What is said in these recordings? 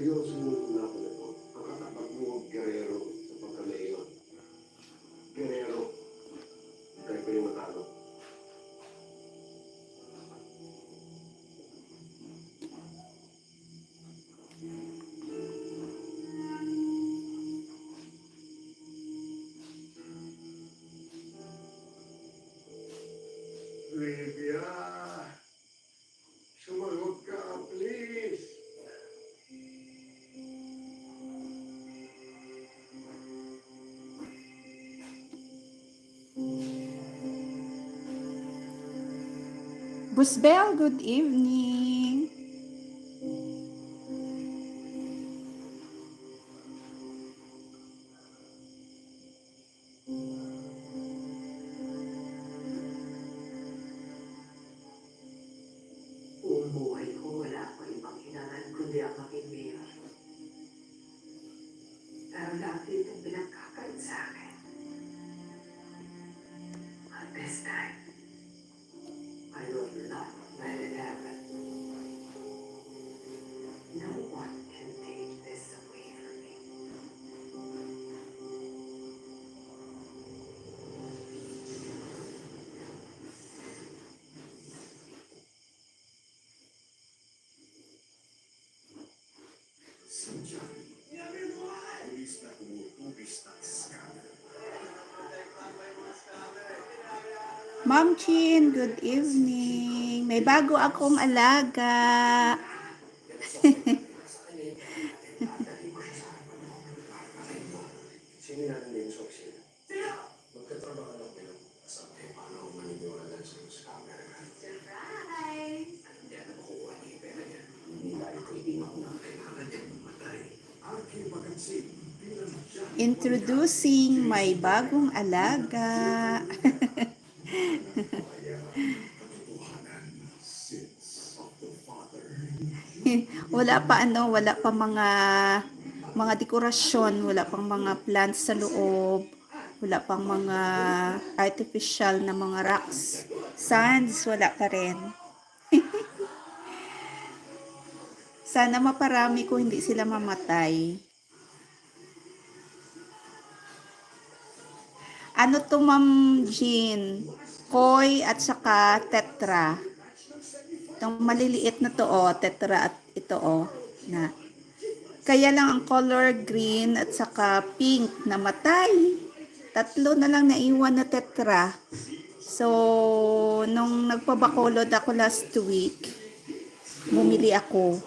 seryoso yung laban na ito. Ang katapat mo, Guerrero, sa pagka-mayor. Guerrero, kaya pa yung matalo. Livia, sumagot ka, please. Busbel, good evening. Buong buhay ko, wala akong ibang hinangan kundi ang maging mayor. Pero lahat itong pinagkakait sa akin. At this time, I will not let it happen. No one can take this away from me. Ma'am Chin, good evening. May bago akong alaga. Sino natin din sa opisina? Magkatrabaho lang kayo. Sabi, paano ako maniniwala sa iyo sa camera? Surprise! Hindi na makukuha niya yung pera niya. Hindi tayo pwede makuha. Kailangan din mamatay. Aking magansin, bilang siya. Introducing my bagong alaga. Katotohanan, sins of the Father. Wala pa mga dekorasyon, wala pang mga plants sa loob, wala pang mga artificial na mga rocks. Sands, wala pa rin. Sana maparami ko hindi sila mamatay. Ano to, Ma'am Jean? Koi at saka tetra. Itong maliliit na to, oh, tetra at ito, oh, na. Kaya lang ang color green at saka pink namatay. Tatlo na lang naiwan na tetra. So, nung nagpabakolod ako last week, bumili ako.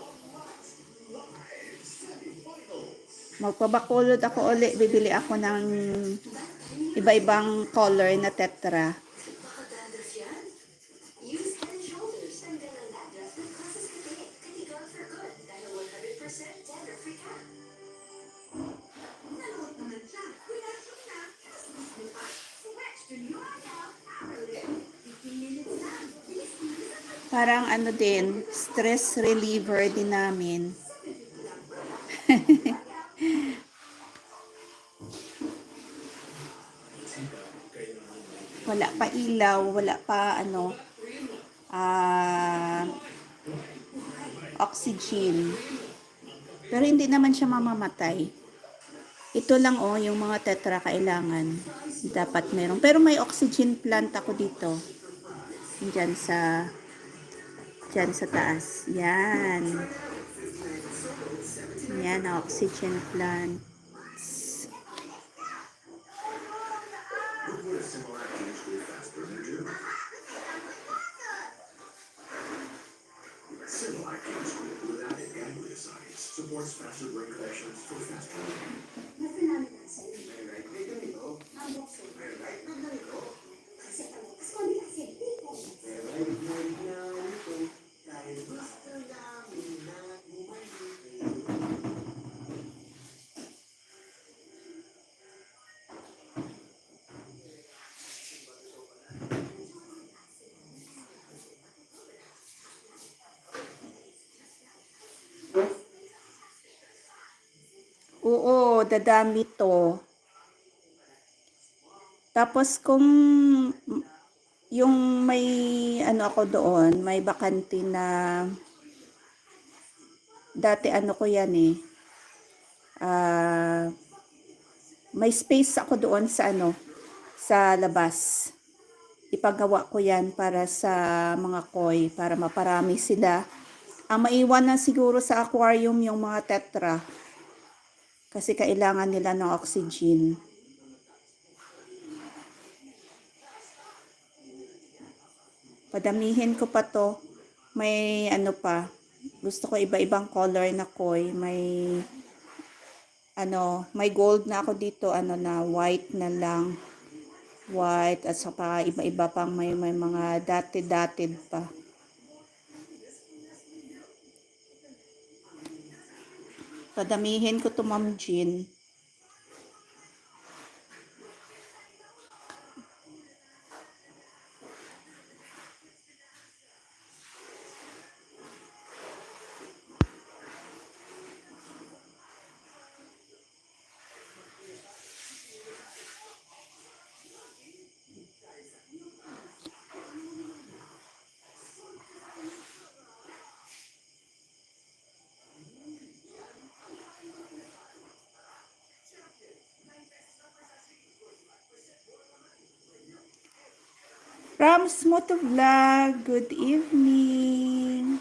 Magpabakolod ako ulit, bibili ako ng iba-ibang color na tetra. Parang ano din, stress reliever din namin. Wala pa ilaw, wala pa ano, oxygen. Pero hindi naman siya mamamatay. Ito lang, oh, yung mga tetra kailangan. Dapat meron. Pero may oxygen plant ako dito. Diyan sa taas. Yan. Yan, oxygen plant. Supports faster brain connections for faster learning. Oo, dadami to. Tapos kung yung may ano ako doon, may bakante na Dati ano ko yan eh. Ah, may space ako doon sa ano, sa labas. Ipagawa ko yan para sa mga koi, para maparami sila. Ang maiwan na siguro sa aquarium yung mga tetra. Kasi kailangan nila ng oxygen. Padamihin ko pa to. May ano pa. Gusto ko iba-ibang color na koi. May gold na ako dito. Na white na lang. White at saka iba-iba pang may mga dotted pa. Padamihin ko to, Ma'am Jean. Rams Moto Vlog, good evening.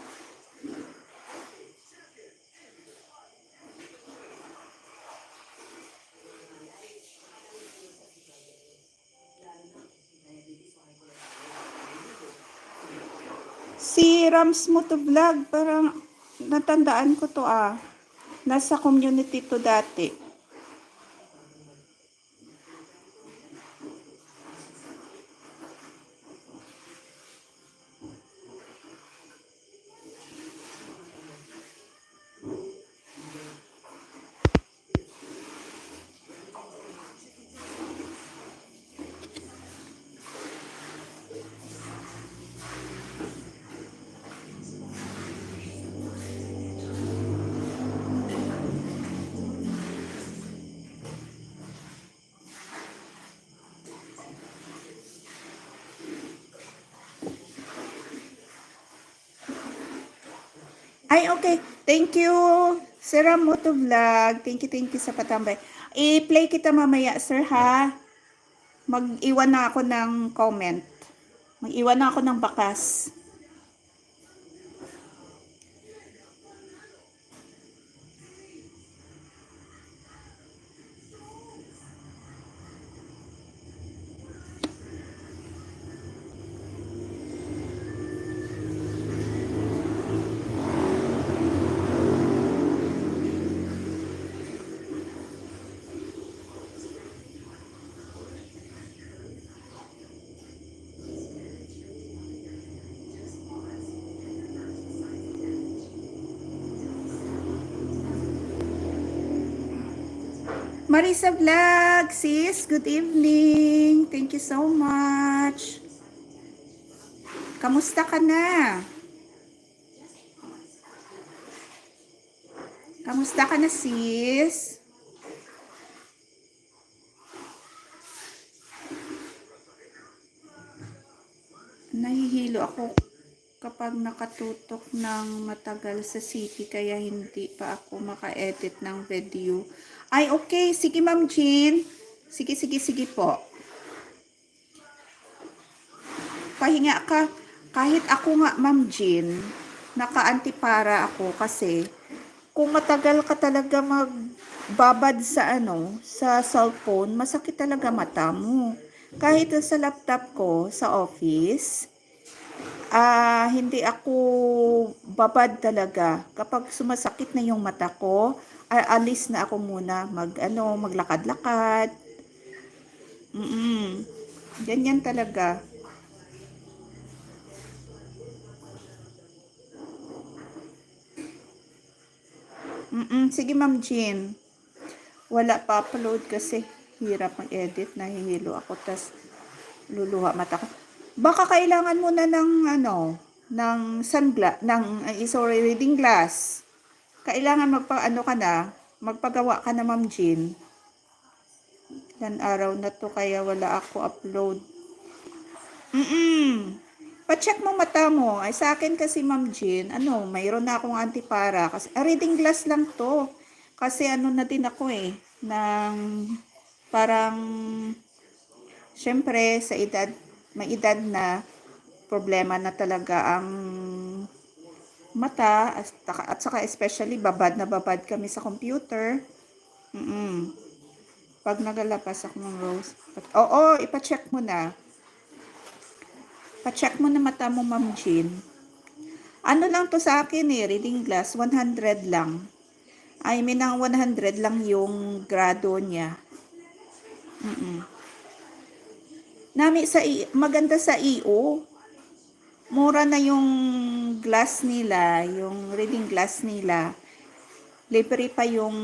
Si Rams Moto Vlog, parang natandaan ko to ah. Nasa community to dati. Ay, okay. Thank you, Sir Moto Vlog. Thank you sa patambay. I-play kita mamaya, sir, ha? Mag-iwan na ako ng comment. Mag-iwan na ako ng bakas. Marisa Vlog, sis, good evening. Thank you so much. Kamusta ka na? Kamusta ka na, sis? Nahihilo ako kapag nakatutok ng matagal sa city kaya hindi pa ako maka-edit ng video. Ay, okay. Sige, Ma'am Jean. Sige po. Pahinga ka. Kahit ako nga, Ma'am Jean, naka-antipara ako kasi kung matagal ka talaga magbabad sa sa cellphone, masakit talaga mata mo. Kahit sa laptop ko sa office, hindi ako babad talaga. Kapag sumasakit na yung mata ko, alis na ako muna maglakad-lakad. Ganyan talaga. Sige, Ma'am Jean. Wala pa upload kasi hirap mag-edit, nahihilo ako tas luluha mata ko. Baka kailangan mo na ng ng reading glass. Kailangan magpagawa ka na, Ma'am Jean. Ilan araw na to kaya wala ako upload. Pa-check mo mata mo. Ay, sa akin kasi, Ma'am Jean, mayroon na akong antipara. Kasi, reading glass lang to. Kasi na din ako ng parang, syempre, sa edad, may edad na, problema na talaga ang mata, at saka especially, babad na babad kami sa computer. Pag nagalabas ako ng rose. Oo, ipa-check mo na. Pa-check mo na mata mo, Ma'am Jean. Ano lang to sa akin reading glass, 100 lang. I mean, ang 100 lang yung grado niya. Maganda sa EO. Mura na yung glass nila, yung reading glass nila. Libre pa yung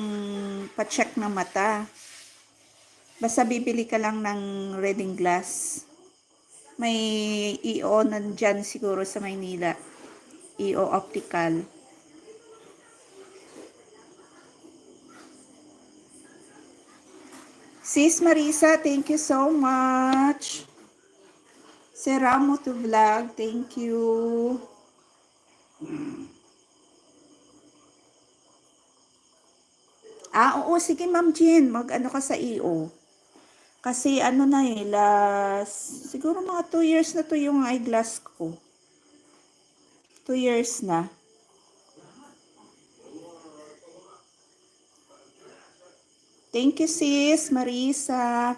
pa-check ng mata. Basta bibili ka lang ng reading glass. May EO nandyan siguro sa Maynila. EO Optical. Sis Marisa, thank you so much. Seramo to vlog, thank you. Oo, sige Ma'am Jean, mag-ano ka sa EO. Kasi siguro mga 2 years na to yung eyeglass ko. 2 years na. Thank you, sis Marisa.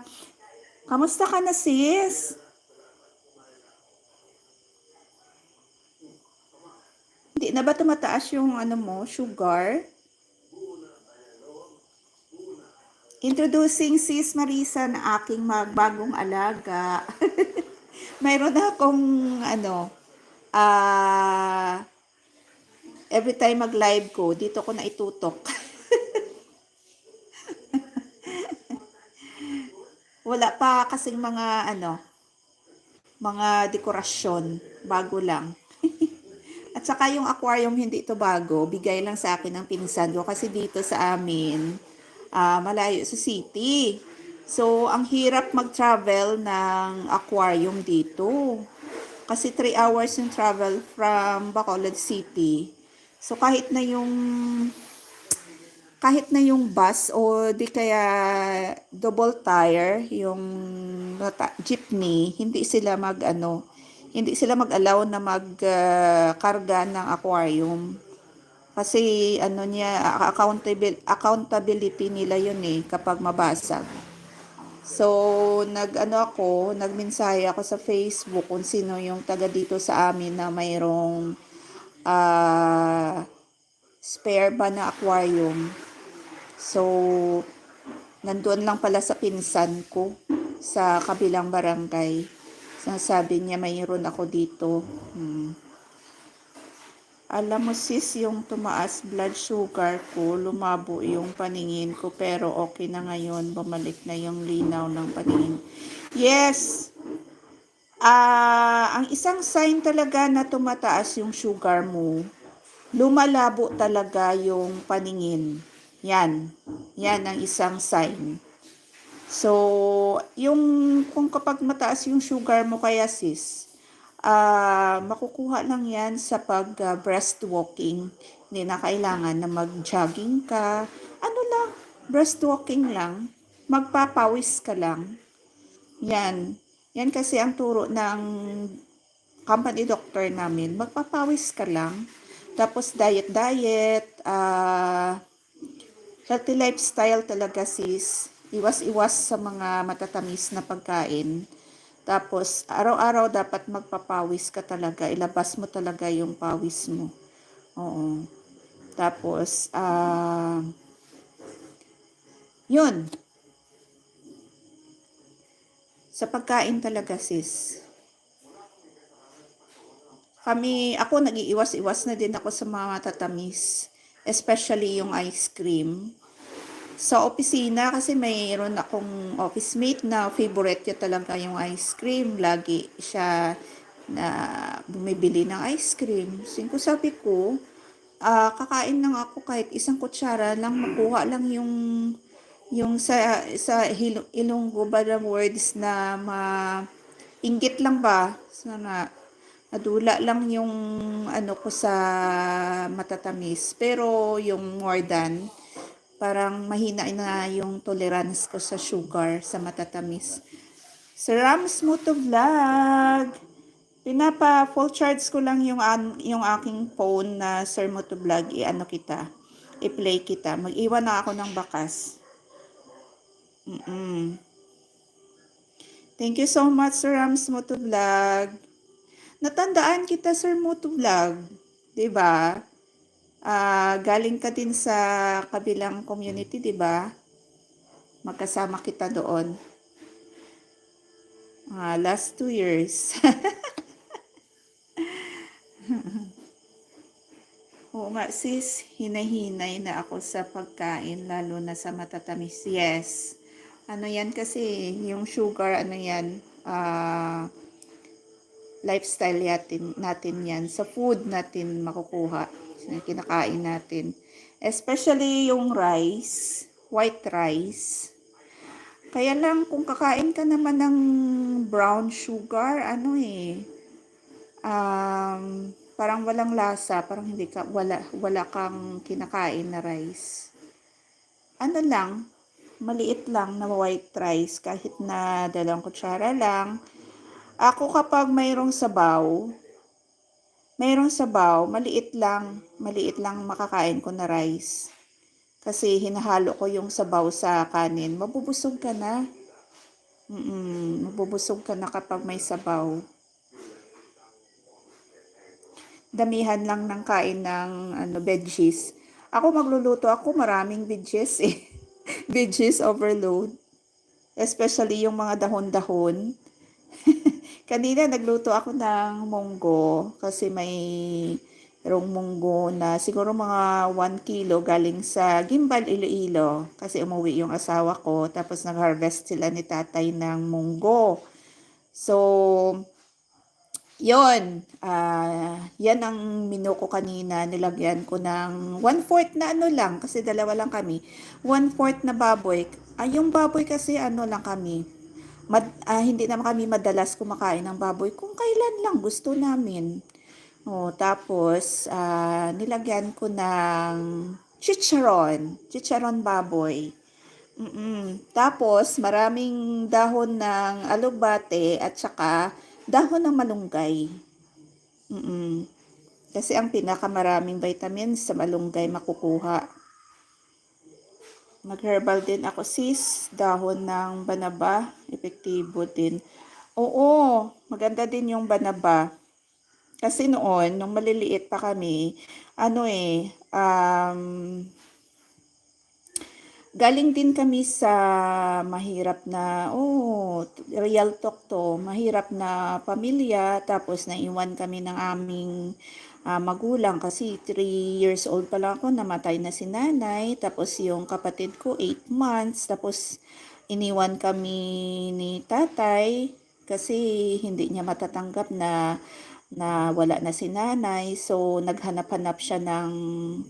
Kamusta ka na, sis? Hindi na ba tumataas yung sugar? Introducing sis Marisa na aking magbagong alaga. Mayroon na akong every time mag-live ko, dito ko na itutok. Wala pa kasing mga dekorasyon, bago lang. At saka yung aquarium, hindi ito bago, bigay lang sa akin ng pinsan ko kasi dito sa amin, malayo sa city. So, ang hirap mag-travel ng aquarium dito. Kasi 3 hours yung travel from Bacolod City. So, kahit na yung bus o di kaya double tire, yung jeepney, hindi sila mag-allow na magkarga ng aquarium. Kasi accountability nila yun kapag mabasag. So, nagmensahe ako sa Facebook kung sino yung taga dito sa amin na mayroong spare ba na aquarium. So, nandoon lang pala sa pinsan ko sa kabilang barangay. Sabi niya mayroon ako dito. Alam mo sis, yung tumaas blood sugar ko, lumabo yung paningin ko, pero okay na ngayon, bumalik na yung linaw ng paningin. Yes! Ang isang sign talaga na tumataas yung sugar mo, lumalabo talaga yung paningin. Yan ang isang sign. So, kung kapag mataas yung sugar mo kaya sis, makukuha lang yan sa breastwalking. Hindi na kailangan na mag-jogging ka. Breastwalking lang. Magpapawis ka lang. Yan kasi ang turo ng company doctor namin. Magpapawis ka lang. Tapos diet, healthy lifestyle talaga sis. Iwas sa mga matatamis na pagkain. Tapos, araw-araw dapat magpapawis ka talaga. Ilabas mo talaga yung pawis mo. Oo. Tapos, yun. Sa pagkain talaga sis. Ako nag-iiwas-iwas na din ako sa mga matatamis. Especially yung ice cream. Sa opisina, kasi mayroon akong office mate na favorite niya talaga yung ice cream. Lagi siya na bumibili ng ice cream. Sabi ko, kakain lang ako kahit isang kutsara lang, makuha lang yung sa Ilonggo ba ng words na inggit lang ba? Sana Nadula lang yung ano ko sa matatamis. Pero yung more than, parang mahina na yung tolerance ko sa sugar, sa matatamis. Sir Rams Moto Vlog. Pinapa full charge ko lang yung aking phone na Sir Moto Vlog. I-ano kita. I-play kita. Mag-iwan na ako ng bakas. Thank you so much, Sir Rams Moto Vlog. Natandaan kita, Sir Moto Vlog. 'Di ba? Galing ka din sa kabilang community, 'di ba? Magkasama kita doon. Last 2 years. Oo nga sis, hinay-hinay na ako sa pagkain, lalo na sa matatamis. Yes. Ano yan kasi, yung sugar, ano yan, lifestyle natin yan. Sa food natin makukuha, kinakain natin. Especially yung rice, white rice. Kaya lang, kung kakain ka naman ng brown sugar, parang walang lasa, parang wala kang kinakain na rice. Ano lang, maliit lang na white rice, kahit na 2 kutsara lang. Ako kapag mayroong sabaw, maliit lang makakain ko na rice. Kasi hinahalo ko yung sabaw sa kanin, mabubusog ka na. Mabubusog ka na kapag may sabaw. Damihan lang ng kain ng veggies. Ako magluluto ako, maraming veggies eh. Veggies overload. Especially yung mga dahon-dahon. Kanina nagluto ako ng munggo kasi may munggo na siguro mga 1 kilo galing sa Gimbal, Iloilo. Kasi umuwi yung asawa ko, tapos nag-harvest sila ni tatay ng munggo. So, yon, yan ang menu ko kanina. Nilagyan ko ng 1/4 na ano lang, kasi 2 lang kami. 1/4 na baboy. Yung baboy kasi ano lang kami. Hindi naman kami madalas kumakain ng baboy. Kung kailan lang gusto namin. Tapos, nilagyan ko ng chicharon baboy. Tapos, maraming dahon ng alugbate at saka dahon ng malunggay. Kasi ang pinakamaraming vitamins sa malunggay makukuha. Mag-herbal din ako sis, dahon ng banaba, epektibo din. Oo, maganda din yung banaba. Kasi noon, nung maliliit pa kami, galing din kami sa mahirap na, real talk to, mahirap na pamilya, tapos naiwan kami ng aming magulang kasi 3 years old pa lang ako, namatay na si nanay, tapos yung kapatid ko 8 months, tapos iniwan kami ni tatay kasi hindi niya matatanggap na wala na si nanay. So, naghanap-hanap siya ng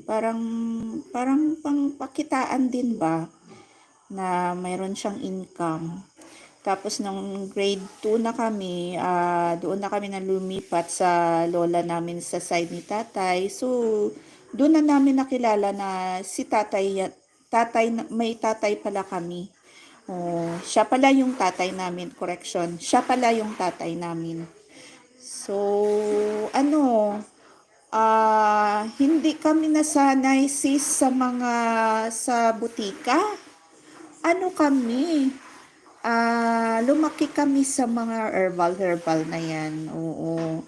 parang pangpakitaan din ba na mayroon siyang income. Tapos, nung grade 2 na kami, doon na kami lumipat sa lola namin sa side ni tatay. So, doon na namin nakilala na si tatay, may tatay pala kami. Siya pala yung tatay namin, correction. Siya pala yung tatay namin. So, hindi kami nasanay sis sa butika. Lumaki kami sa mga herbal na yan. Oo.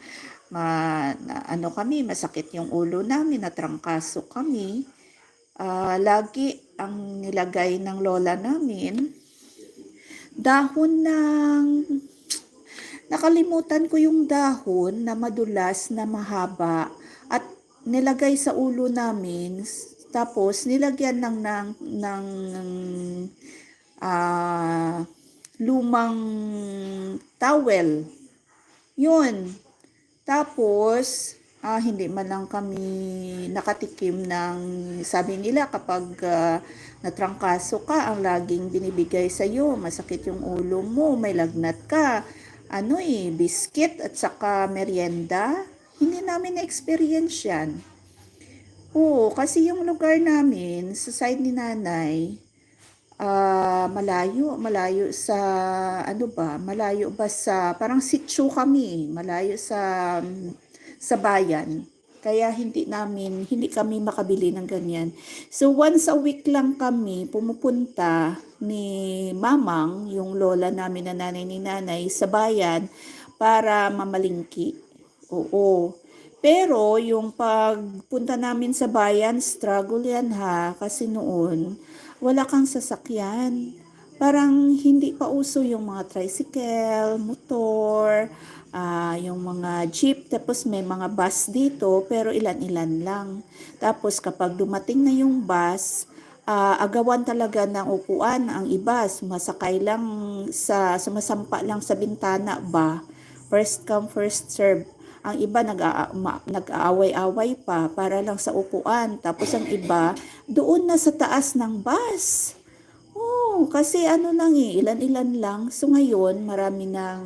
Kami, masakit yung ulo namin, natrangkaso kami. Lagi ang nilagay ng lola namin, dahon ng nakalimutan ko yung dahon na madulas na mahaba at nilagay sa ulo namin, tapos nilagyan ng lumang towel. Yun. Tapos hindi man lang kami nakatikim ng, sabi nila kapag natrangkaso ka, ang laging binibigay sa iyo, masakit yung ulo mo, may lagnat ka, biscuit at saka merienda. Hindi namin na-experience yan. Oo, kasi yung lugar namin, sa side ni nanay, malayo sa, malayo ba sa, parang sitio kami, malayo sa bayan. Kaya hindi kami makabili ng ganyan. So once a week lang kami pumupunta ni Mamang, yung lola namin na nanay ni nanay, sa bayan para mamalingki. Oo. Pero yung pagpunta namin sa bayan, struggle yan ha, kasi noon wala kang sasakyan. Parang hindi pa uso yung mga tricycle, motor, yung mga jeep, tapos may mga bus dito, pero ilan-ilan lang. Tapos kapag dumating na yung bus, agawan talaga ng upuan ang iba, sumasampa lang sa bintana ba, first come first serve. Ang iba nag-aaway-away pa para lang sa upuan, tapos ang iba doon na sa taas ng bus. Oh, kasi ilan-ilan lang. So ngayon, marami ng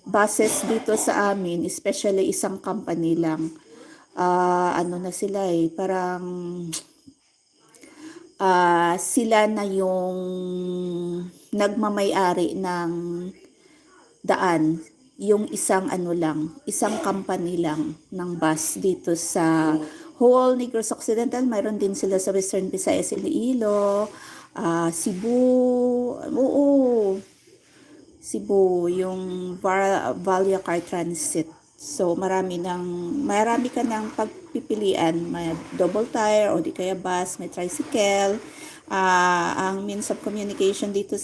buses dito sa amin, especially isang company lang. Na sila parang sila na yung nagmamay-ari ng daan. Yung isang company lang ng bus dito sa whole Negros Occidental. Mayroon din sila sa Western Visayas, Iloilo, Cebu, oo, Cebu, yung Valia Car Transit. So marami ka ng pagpipilian, may double tire o di kaya bus, may tricycle. Ang means of communication dito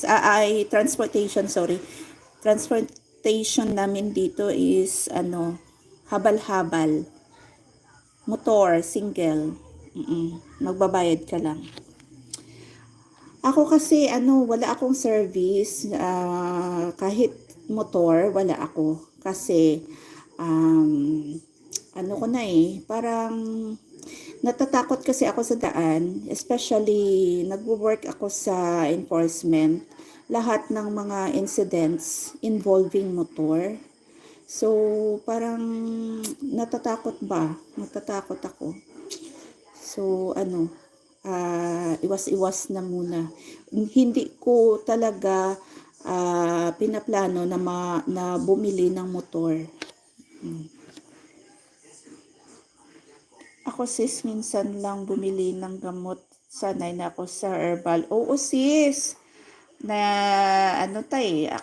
transportation namin dito is habal-habal, motor, single. Magbabayad ka lang. Ako kasi wala akong service, kahit motor wala ako kasi parang natatakot kasi ako sa daan, especially nagwo-work ako sa enforcement. Lahat ng mga incidents involving motor. So, parang natatakot ako. So, iwas-iwas na muna. Hindi ko talaga pinaplano na bumili ng motor. Ako sis, minsan lang bumili ng gamot. Sanay na ako sa herbal. Oo sis, na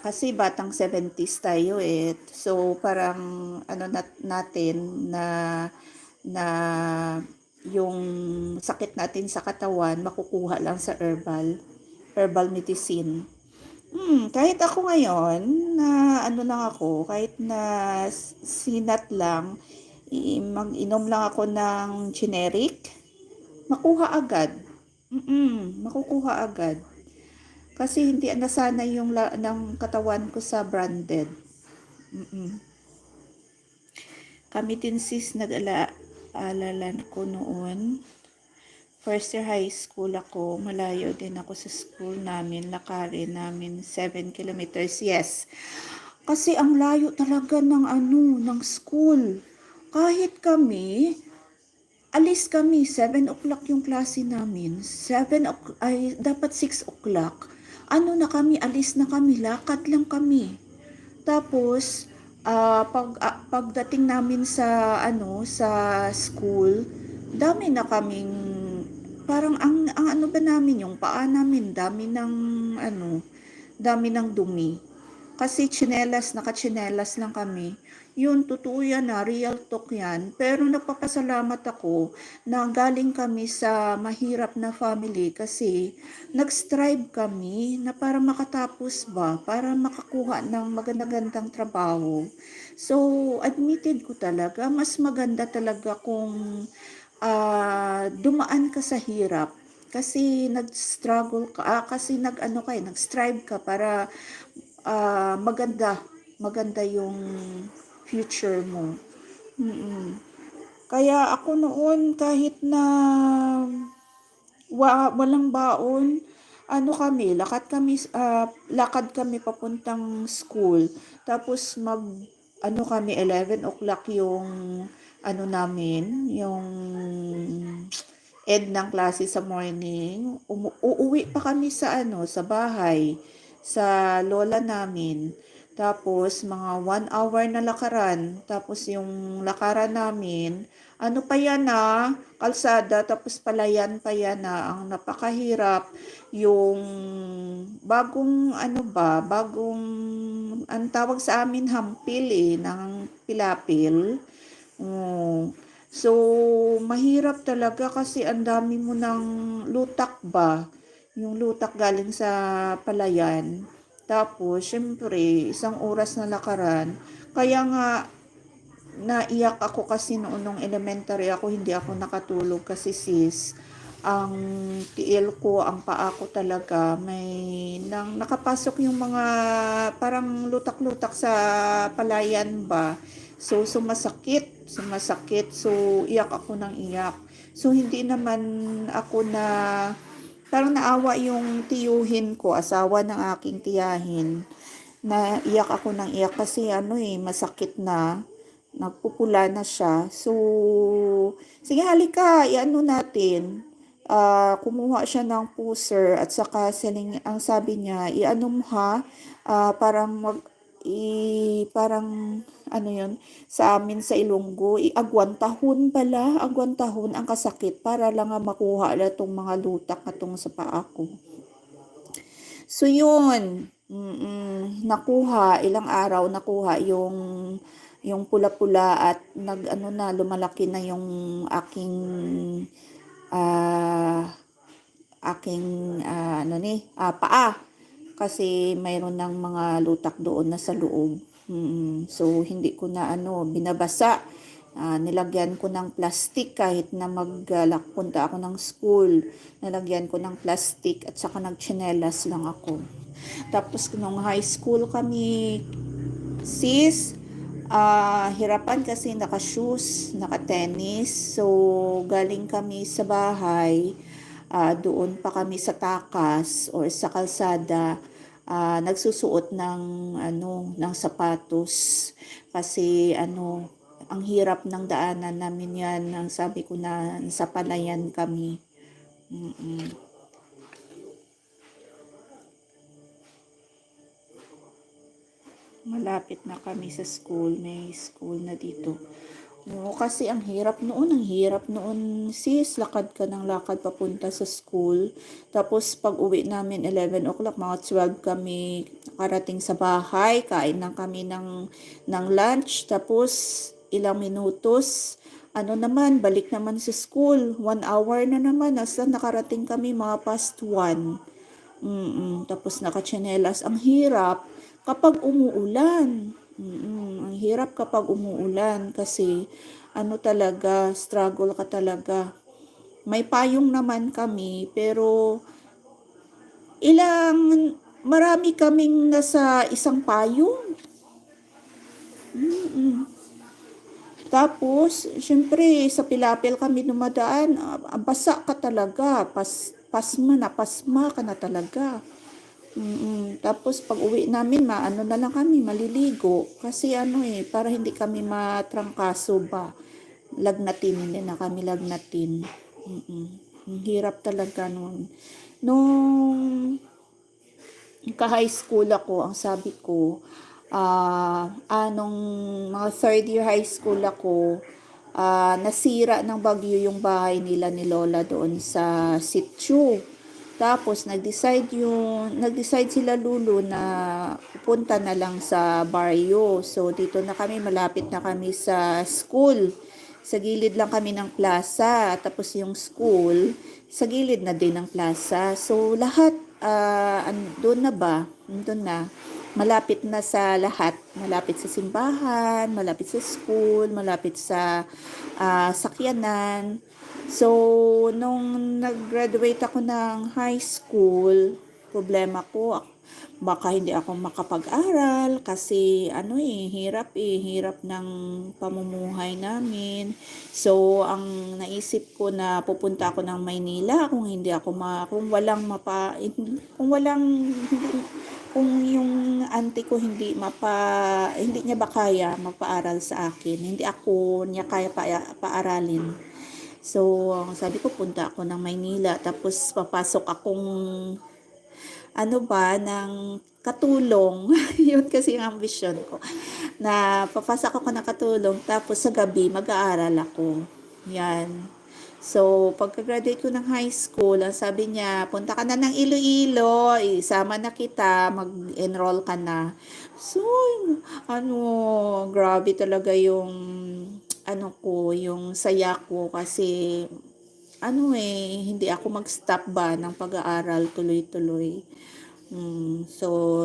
kasi batang 70s tayo So parang natin na yung sakit natin sa katawan makukuha lang sa herbal medicine. Kahit ako ngayon na lang ako, kahit na sinat lang, mag-inom lang ako ng generic, makukuha agad. Kasi hindi nasanay yung ng katawan ko sa branded. Kami din sis, nag-alalan ko noon. First year high school ako, malayo din ako sa school namin, lakarin namin 7 kilometers. Yes. Kasi ang layo talaga ng school. Kahit kami, alis kami, 7 o'clock yung klase namin. Dapat 6 o'clock. Alis na kami, lakad lang kami. Tapos, pagdating namin sa school, dami na kaming, parang ang namin, yung paa namin, dami ng dumi. Kasi naka-tsinelas lang kami. Yun, totoo yan real talk yan. Pero nagpapasalamat ako na galing kami sa mahirap na family kasi nag-strive kami na para makatapos para makakuha ng magandang trabaho. So, admitted ko talaga, mas maganda talaga kung dumaan ka sa hirap. Kasi nag-struggle ka, nag-strive ka para maganda yung future mo. Kaya ako noon kahit na walang baon, ano kami, lakad kami papuntang school. Tapos ano kami, 11 o'clock yung, ano namin, yung end ng klase sa morning. Uuwi pa kami sa sa bahay, sa lola namin. Tapos, mga 1 hour na lakaran. Tapos, yung lakaran namin, ano pa yan kalsada, tapos palayan pa yan ang napakahirap. Yung ang tawag sa amin hampil ng pilapil. Oo. So, mahirap talaga kasi ang dami mo ng lutak ba? Yung lutak galing sa palayan. Tapos, syempre, 1 oras na lakaran. Kaya nga, naiyak ako kasi noon nung elementary ako, hindi ako nakatulog kasi sis, ang tiil ko, ang paa ko talaga, nang nakapasok yung mga parang lutak-lutak sa palayan ba. So, sumasakit. So, iyak ako ng iyak. So, hindi naman ako parang naawa yung tiyuhin ko, asawa ng aking tiyahin. Naiyak ako ng iyak kasi masakit na. Nagpupula na siya. So, sige halika, iano natin. Kumuha siya ng pusher at saka ang sabi niya, iano mo parang parang ano yun, sa amin sa Ilonggo, agwantahon pala, agwantahon ang kasakit para lang makuha na itong mga lutak na itong sa paa ko. So yun, nakuha, ilang araw nakuha yung pula-pula at lumalaki na yung aking ah paa kasi mayroon ng mga lutak doon na sa loob. So hindi ko na binabasa. Nilagyan ko ng plastic kahit na punta ako ng school. Nilagyan ko ng plastic at saka nagtsinelas lang ako. Tapos nung high school kami, sis, hirapan kasi naka-shoes, naka-tennis. So, galing kami sa bahay, doon pa kami sa takas or sa kalsada, nagsusuot ng sapatos. Kasi ang hirap ng daanan namin yan. Ang sabi ko na sa palayan kami. Malapit na kami sa school. May school na dito. Oo, kasi ang hirap noon sis, lakad ka ng lakad papunta sa school. Tapos pag uwi namin 11 o'clock, mga 12 kami karating sa bahay, kain lang kami ng lunch, tapos ilang minutos, balik naman sa school, 1 hour na naman, nasa nakarating kami mga past 1. Tapos nakatsinelas, ang hirap kapag umuulan. Ang hirap kapag umuulan kasi talaga, struggle ka talaga. May payong naman kami pero marami kaming nasa isang payong. Tapos, syempre, sa Pilapil kami dumadaan, basa ka talaga, pasma ka na talaga. Tapos pag uwi namin, na lang kami, maliligo. Kasi para hindi kami matrangkaso ba. Lagnatin, hindi na kami lagnatin. Ang hirap talaga noon. Nung ka-high school ako, ang sabi ko, nung mga third year high school ako, nasira ng bagyo yung bahay nila ni Lola doon sa sitio. Tapos nag-decide sila Lulu na pupunta na lang sa baryo. So dito na kami, malapit na kami sa school. Sa gilid lang kami ng plaza. Tapos yung school, sa gilid na din ng plaza. So lahat, doon na ba? Doon na. Malapit na sa lahat. Malapit sa simbahan, malapit sa school, malapit sa sakyanan. So, nung nag-graduate ako ng high school, problema ko, baka hindi ako makapag-aral kasi hirap ng pamumuhay namin. So ang naisip ko na pupunta ako ng Maynila kung yung auntie ko hindi niya ba kaya magpaaral sa akin, hindi ako niya kaya paaralin. So sabi ko punta ako ng Maynila, tapos papasok akong ng katulong. Yun kasi ang ambisyon ko. Na papasok ako ng katulong, tapos sa gabi mag-aaral ako. Yan. So, pagka-graduate ko ng high school, ang sabi niya, punta ka na ng Iloilo, isama na kita, mag-enroll ka na. So, grabe talaga yung yung saya ko kasi hindi ako mag-stop ba ng pag-aaral tuloy-tuloy. So,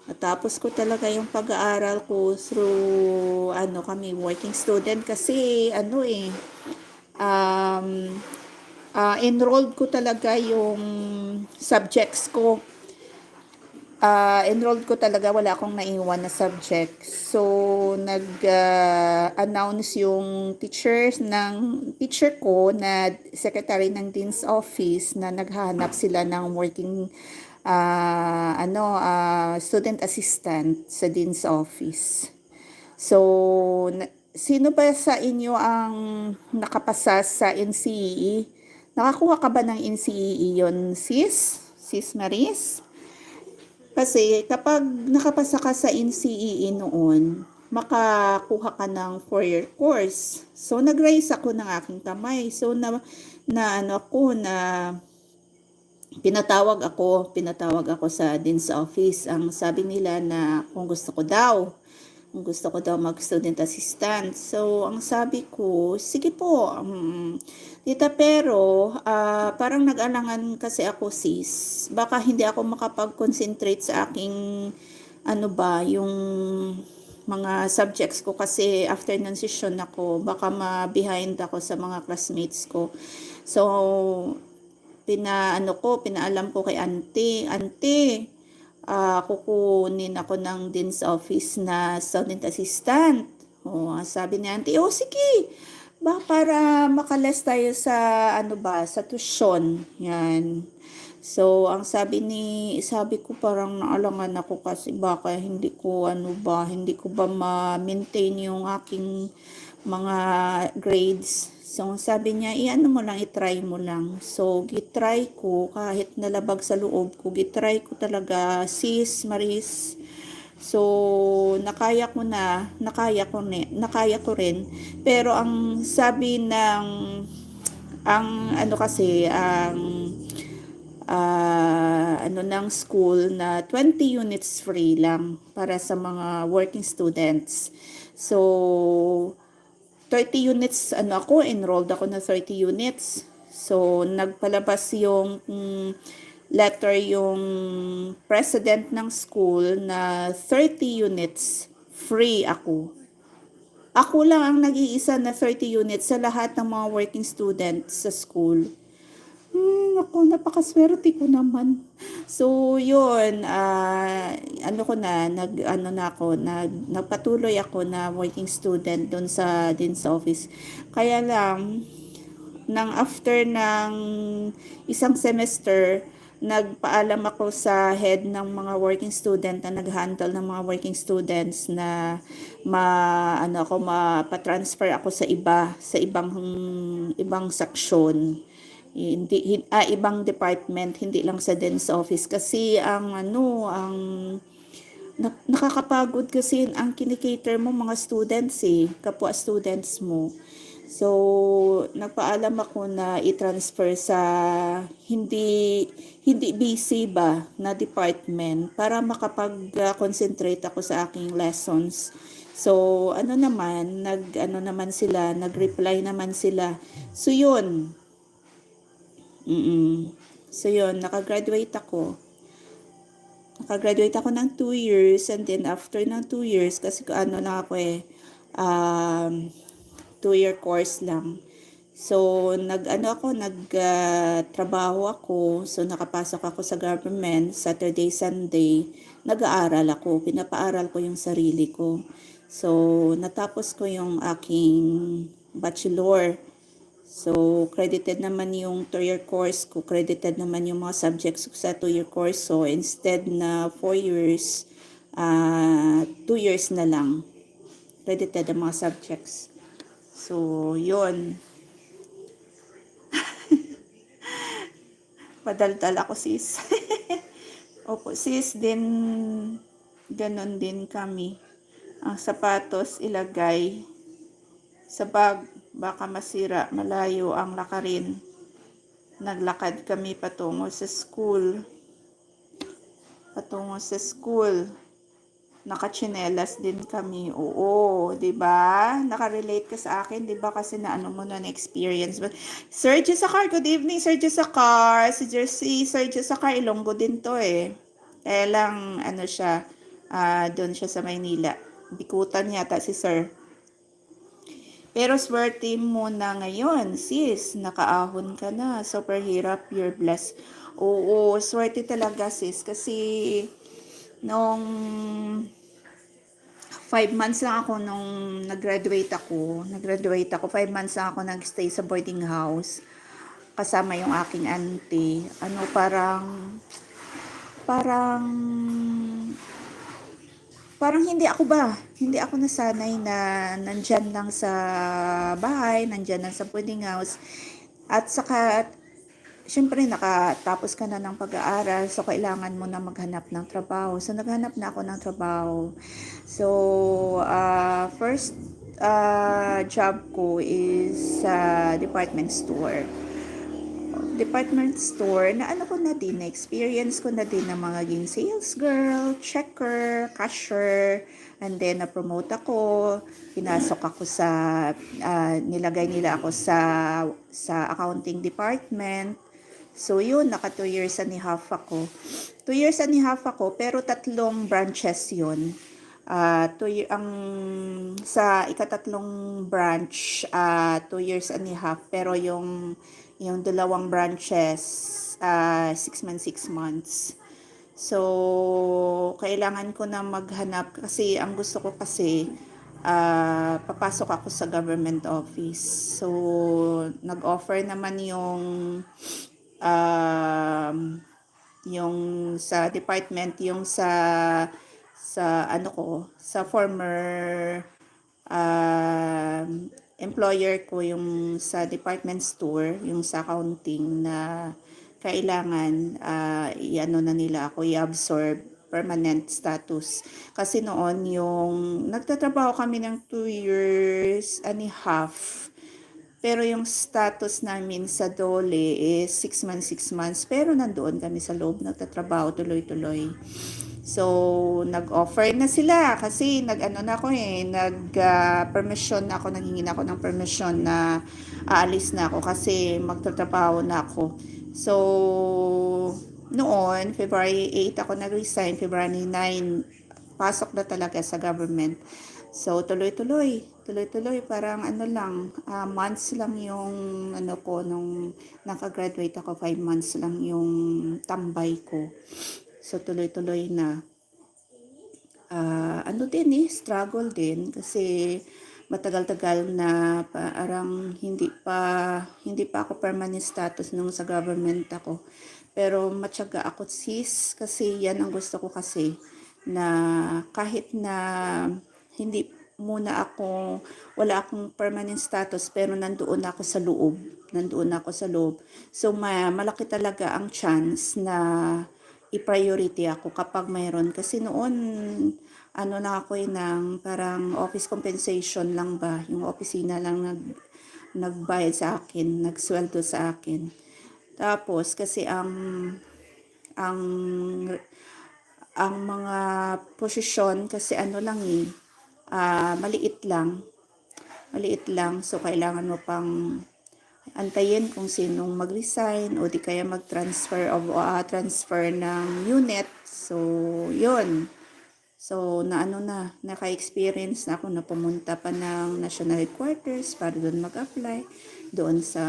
natapos ko talaga yung pag-aaral ko through kami working student kasi enrolled ko talaga yung subjects ko. Enrolled ko talaga, wala akong naiwan na subject. So, nag-announce yung teacher ko na secretary ng Dean's Office na naghahanap sila ng working student assistant sa Dean's Office. So, sino ba sa inyo ang nakapasa sa NCEE? Nakakuha ka ba ng NCEE yon, sis? Sis Maris? Kasi kapag nakapasa ka sa NCEE noon, makakuha ka ng 4-year course. So, nag-raise ako ng aking kamay. So, pinatawag ako sa Dean's Office. Ang sabi nila na kung gusto ko daw mag-student assistant. So, ang sabi ko, sige po, tita, pero parang nag-alangan kasi ako, sis. Baka hindi ako makapag-concentrate sa aking, yung mga subjects ko kasi after ng session ako, baka ma-behind ako sa mga classmates ko. So, pinaalam ko kay auntie, kukunin ako ng Dean's Office na student assistant. Sabi ni auntie, sige, para makalas tayo sa sa tuition. Yan. So, sabi ko parang naalangan ako kasi baka hindi ko ba ma-maintain yung aking mga grades. So, sabi niya, i-try mo lang. So, gitry ko, kahit nalabag sa loob ko, gitry ko talaga, sis, Maris. So, nakaya ko rin. Pero ang sabi ng school na 20 units free lang para sa mga working students. So, 30 units, enrolled ako na 30 units. So, nagpalabas yung letter yung president ng school na 30 units free ako. Ako lang ang nag-iisa na 30 units sa lahat ng mga working students sa school. Napakaswerte ko naman. So, yun, nagpatuloy ako na working student doon sa Dean's Office. Kaya lang, after ng isang semester, nagpaalam ako sa head ng mga working student na nag-handle ng mga working students na mapatransfer ako sa ibang section. Ibang department, hindi lang sa Dean's Office kasi nakakapagod kasi ang kinikater mo mga students kapwa students mo. So, nagpaalam ako na i-transfer sa hindi busy ba na department para makapag-concentrate ako sa aking lessons. So, nag-reply naman sila. So, yun. So, yun, nakagraduate ako ng 2 years, and then after ng 2 years, kasi 2-year course lang. So, trabaho ako. So, nakapasok ako sa government, Saturday, Sunday. Nag-aaral ako. Pinapaaral ko yung sarili ko. So, natapos ko yung aking bachelor. So, credited naman yung 2-year course ko. Credited naman yung mga subjects ko sa 2-year course. So, instead na 4 years, 2 years na lang. Credited ang mga subjects. So, yun. Padaldal ako, sis. Opo, sis, din, ganon din kami. Ang sapatos ilagay sa bag, baka masira, malayo ang lakarin. Naglakad kami patungo sa school. Nakachinelas din kami. Oo, 'di ba? Nakarelate ka sa akin, 'di ba? Kasi naano mo na experience. But Sir Jessakar, good evening, Sir Jessakar. Si Sir Jessakar, Ilonggo din to eh. Kaya lang, ano siya, doon siya sa Maynila. Bikutan yata si Sir. Pero swerte mo na ngayon, sis. Nakaahon ka na. Super hirap, you're blessed. Oo, swerte talaga, sis. Kasi nung 5 months lang ako nung nag-graduate ako. 5 months lang ako nag-stay sa boarding house. Kasama yung aking auntie. Parang hindi ako nasanay na nandyan lang sa bahay, nandyan lang sa boarding house. At saka, syempre nakatapos ka na ng pag-aaral, so kailangan mo na maghanap ng trabaho. So naghanap na ako ng trabaho. So first job ko is sa department store na ano ko na din, na-experience ko na din na maging sales girl, checker, cashier, and then na-promote ako, pinasok ako sa, nilagay nila ako sa accounting department. So yun, naka 2 years and a half ako. 2 years and a half ako, pero 3 branches yun. Sa ikatatlong branch, 2 years and a half, pero yung 2 branches, 6 months. So, kailangan ko na maghanap kasi ang gusto ko kasi papasok ako sa government office. So, nag-offer naman yung sa department, yung sa former employer ko, yung sa department store, yung sa accounting, na kailangan i-ano na nila ako, i-absorb permanent status. Kasi noon yung nagtatrabaho kami ng 2 years and a half. Pero yung status namin sa Dole is 6 months. Pero nandoon kami sa loob, nagtatrabaho tuloy-tuloy. So, nag-offer na sila kasi nag-ano na ako permission na ako, nanghingi na ako ng permission na aalis na ako kasi magtatrabaho na ako. So, noon, February 8 ako nag-resign, February 9, pasok na talaga sa government. So, tuloy-tuloy, parang months lang yung nung nakagraduate ako, 5 months lang yung tambay ko. So, tuloy-tuloy na. Struggle din kasi matagal-tagal na parang hindi pa ako permanent status nung sa government ako. Pero matyaga ako, sis, kasi yan ang gusto ko kasi, na kahit na hindi muna wala akong permanent status, pero nandoon ako sa loob. So, malaki talaga ang chance na i-priority ako kapag mayroon. Kasi noon, ng parang office compensation lang ba, yung opisina lang nagbayad sa akin, nagsweldo sa akin. Tapos, kasi ang mga posisyon, kasi maliit lang. So, kailangan mo pang antayin kung sinong mag-resign o di kaya mag-transfer transfer ng unit. So, yun. So, naka-experience na ako na pumunta pa ng national headquarters para doon mag-apply. doon sa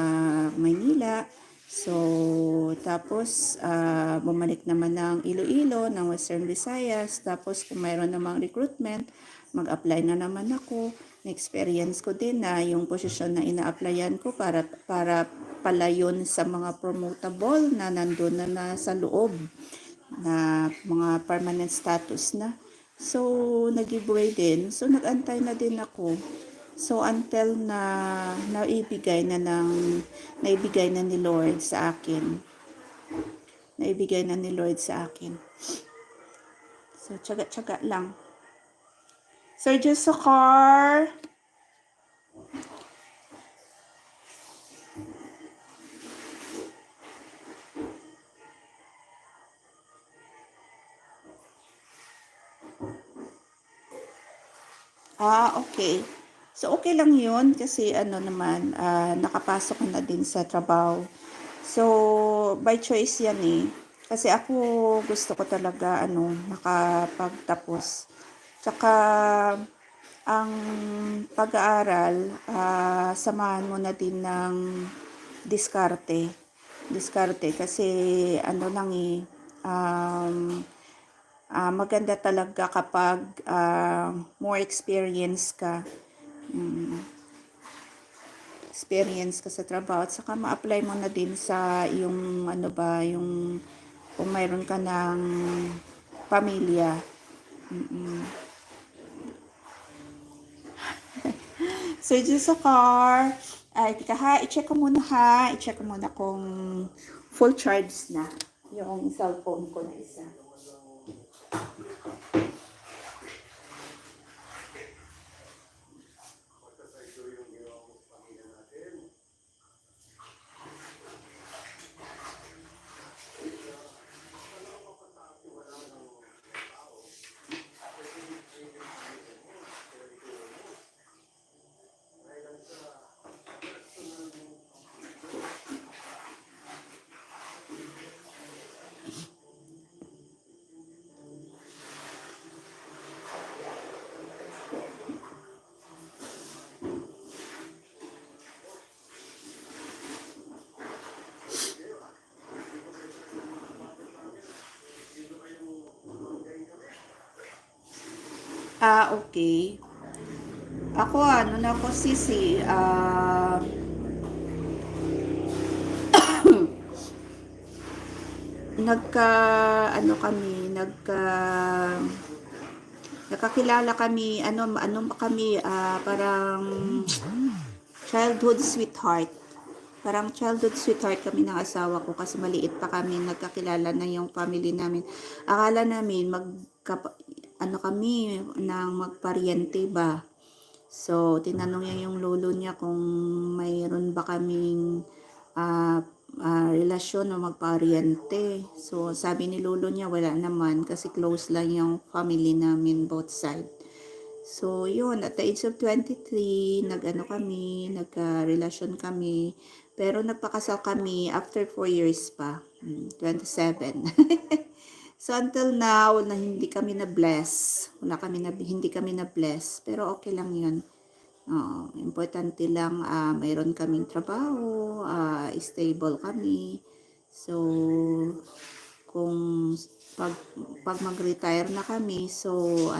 Maynila. So, tapos bumalik naman ng Iloilo, ng Western Visayas. Tapos kung mayroon namang recruitment, mag-apply na naman ako. Na-experience ko din na yung posisyon na ina-applyan ko para pala yun sa mga promotable na nandun na sa loob na mga permanent status na. So, nag-giveaway din. So, nag-antay na din ako. So, until na naibigay na ni Lord sa akin. Naibigay na ni Lord sa akin. So, tsaga-tsaga lang. Sir Jessokar. Okay. So, okay lang yun kasi ano naman, nakapasok ko na din sa trabaho. So, by choice yan eh. Kasi ako gusto ko talaga nakapagtapos. Tsaka, ang pag-aaral, samahan mo na din ng diskarte. Diskarte kasi maganda talaga kapag more experience ka. Experience ka sa trabaho at saka ma-apply mo na din sa yung yung kung mayroon ka ng pamilya. So, just sa car, tika ha, i-check ko muna kung full charge na yung cellphone ko na isa. Okay. Ako, sisi, nakakilala kami, parang childhood sweetheart. Parang childhood sweetheart kami ng asawa ko kasi maliit pa kami, nagkakilala na yung family namin. Akala namin kami ng magparyente ba. So, tinanong niya yung lolo niya kung mayroon ba kaming relasyon o magparyente. So, sabi ni lolo niya wala naman kasi close lang yung family namin both side. So, yun, at the age of 23, nagka-relasyon kami. Pero nagpakasal kami after 4 years pa, 27. So, until now, hindi kami na-bless. Hindi kami na-bless. Pero okay lang yun. Importante lang, mayroon kaming trabaho, stable kami. So, kung pag mag-retire na kami, so,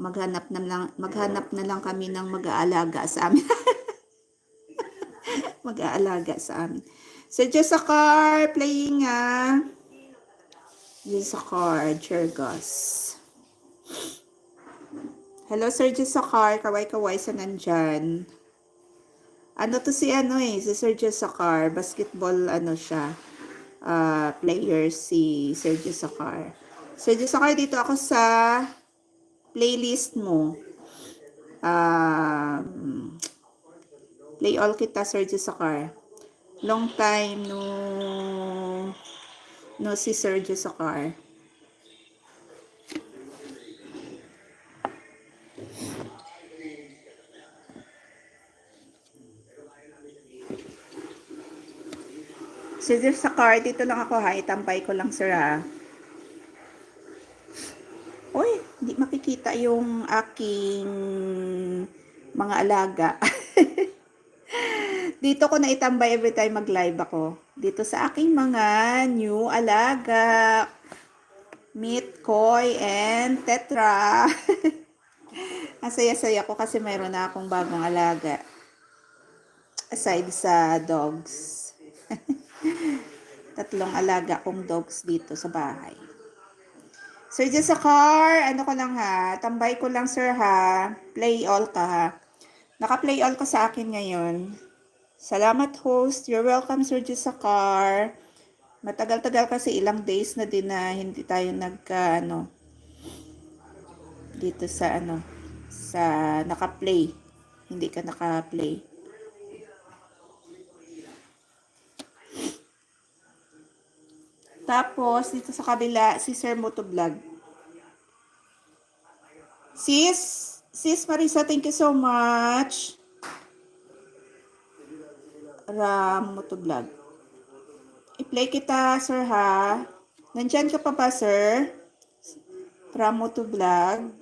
maghanap na lang kami ng mag-aalaga sa amin. Mag-aalaga sa amin. So, just a car playing just a car, Jergos. Hello, Sir Jessakar. Kaway-kaway sa nandyan. To si Sir Jessakar. Basketball, siya. Player si Sir Jessakar. Sir Jessakar, dito ako sa playlist mo. Play all kita, Sir Jessakar. Long time no si Sir Jessakar. Sir Jessakar, dito lang ako ha. Itampay ko lang, sir ha. Uy, hindi makikita yung aking mga alaga. Dito ko na itambay every time mag-live ako. Dito sa aking mga new alaga. Meet Koi and Tetra. Ang saya-saya ko kasi mayroon na akong bagong alaga. Aside sa dogs. Tatlong alaga kong dogs dito sa bahay. Sir Jessakar, ano ko lang ha, tambay ko lang sir ha, play all ka ha. Naka-play all ka sa akin ngayon. Salamat host, you're welcome Sir Jessakar. Matagal-tagal kasi ilang days na din na hindi tayo nagka dito sa sa naka-play. Hindi ka naka-play. Tapos, dito sa kabila, si Sir Motovlog. Sis Marisa, thank you so much. Ram Motovlog. I-play kita, sir ha. Nandyan ka pa ba, sir? Ram Motovlog.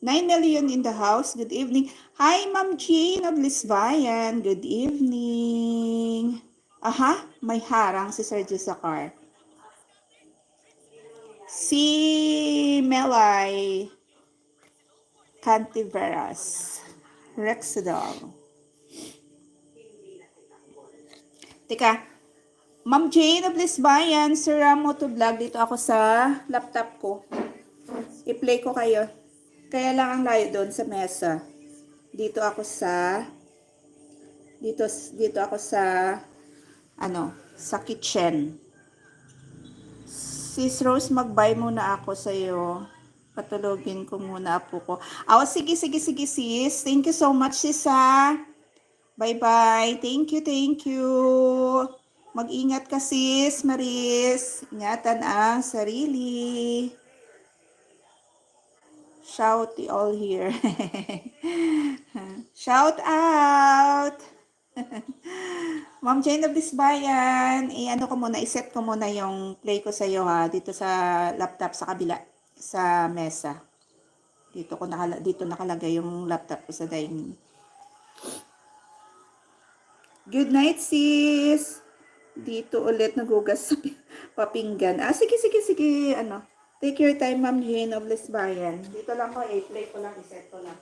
9 million in the house. Good evening. Hi, Ma'am Jean of Lisbayan. Good evening. Aha, may harang si Sir Jessakar. Si Melay Cantiveras. Rexidol. Teka, Ma'am Jane of Lisbayan, Sir Ramo to vlog. Dito ako sa laptop ko. I-play ko kayo. Kaya lang ang layo doon sa mesa. Dito ako sa sa kitchen. Sis Rose, mag-bye muna ako sa iyo. Patulogin ko muna apo ko. Sige sis. Thank you so much sis ha. Bye-bye. Thank you. Mag-ingat ka sis, Maris. Ingatan ang sarili. Shout all here. Shout out. Ma'am Jane of Disbayan, ano ko muna, iset ko muna yung play ko sa iyo ha, dito sa laptop sa kabila, sa mesa. Dito nakalagay yung laptop ko sa dining. Good night, sis. Dito ulit nagugas sa papinggan. Sige. Take your time, Ma'am Jane of Lisbayan. Dito lang ko, play ko lang, iset ko lang.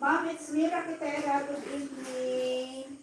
Ma'am, it's me, Rakitera. Good evening.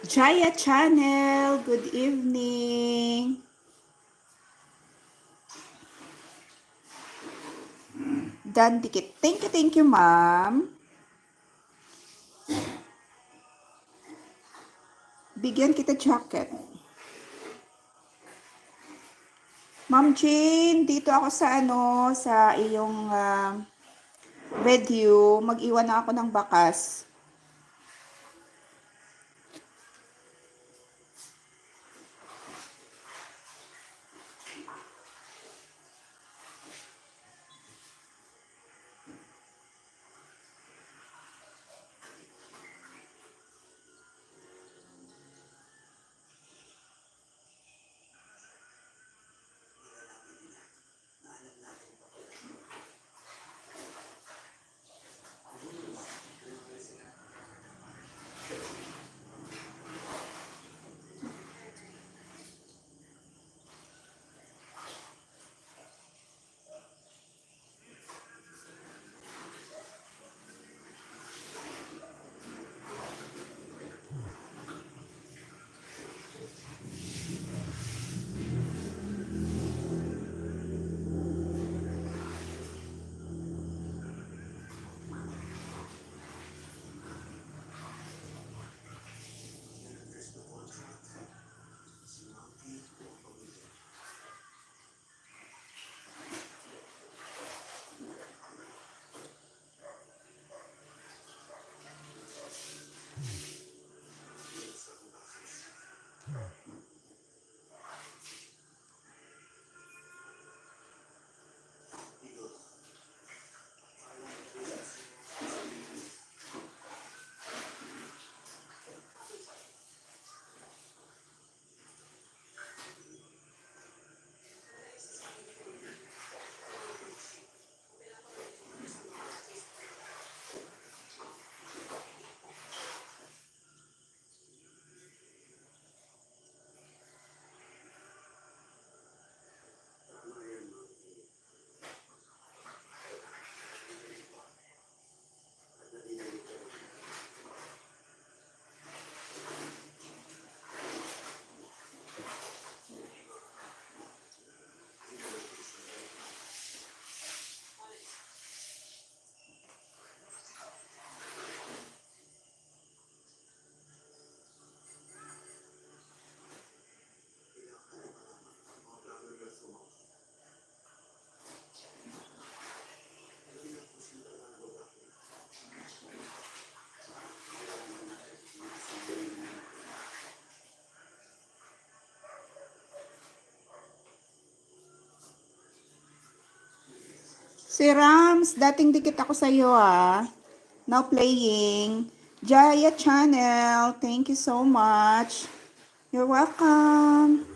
Jaya Channel, good evening. Dan Dikit. Thank you, ma'am. Bigyan kita jacket. Ma'am Jane, dito ako sa sa iyong video. Mag-iwan na ako ng bakas. Si Rams, dating dikit ako sa iyo Now playing. Jaya Channel, thank you so much. You're welcome.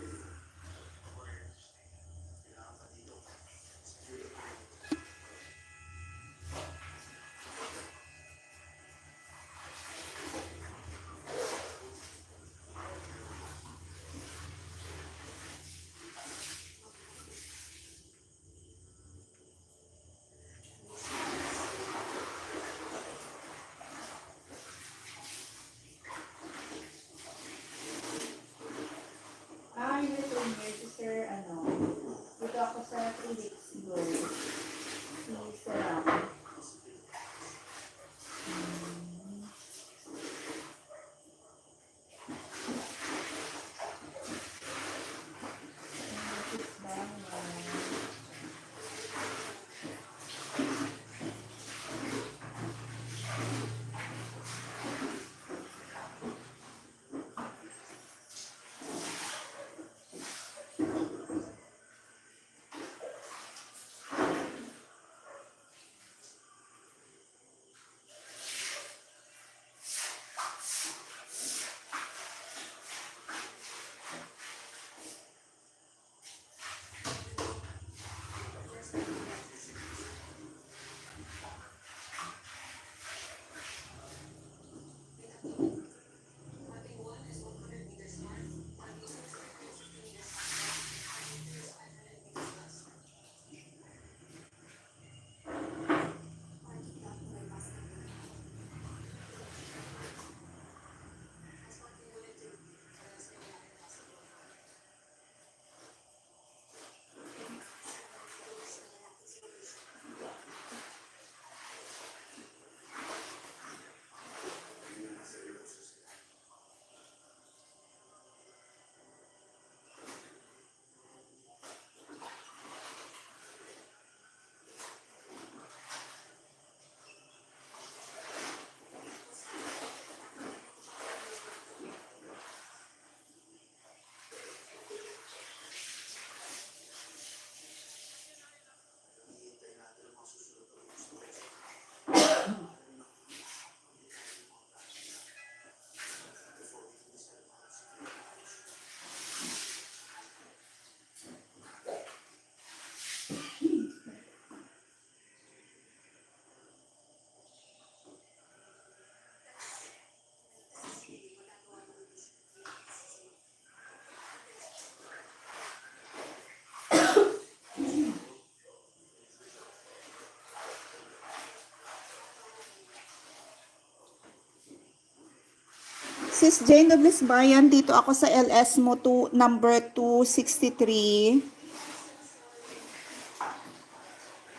Sis Jane Nobles Bayan, dito ako sa LS mo to number 263.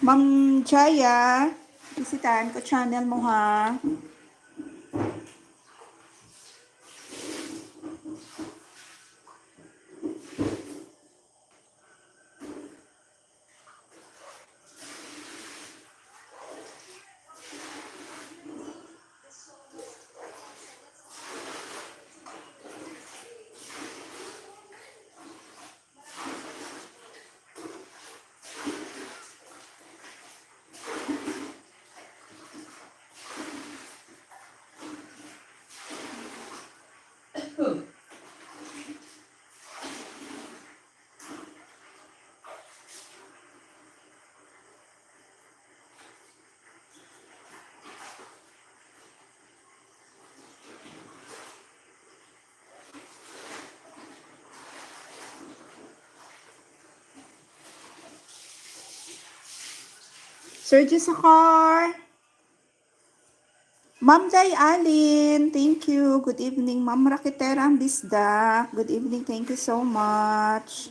Ma'am Jaya, bisitahan ko channel mo ha. Sir Jessakar, Ma'am Day Alin, thank you. Good evening. Ma'am Rakitera Bisda, good evening. Thank you so much.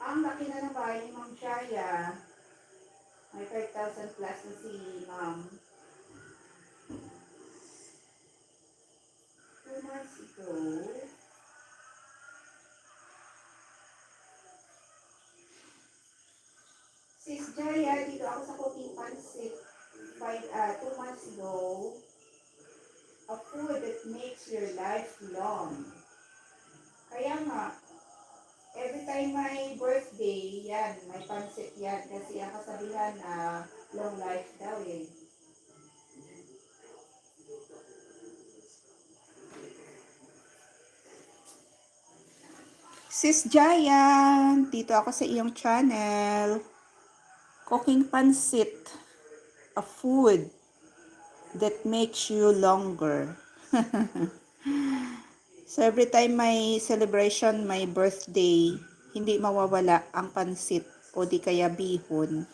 Ang laki na ng bahay ni Ma'am Jaya. May 5,000 plus na si Ma'am. 2 months ago, Sis Jaya, dito ako sa Cooking Pansit. 2 months ago, a food that makes your life long. Kaya nga, every time may birthday, yan, may pansit yan. Kasi ang kasabihan na long life daw eh. Sis Jaya, dito ako sa iyong channel. Cooking Pansit, a food that makes you longer. So every time may celebration, may birthday, hindi mawawala ang pansit o di kaya bihon.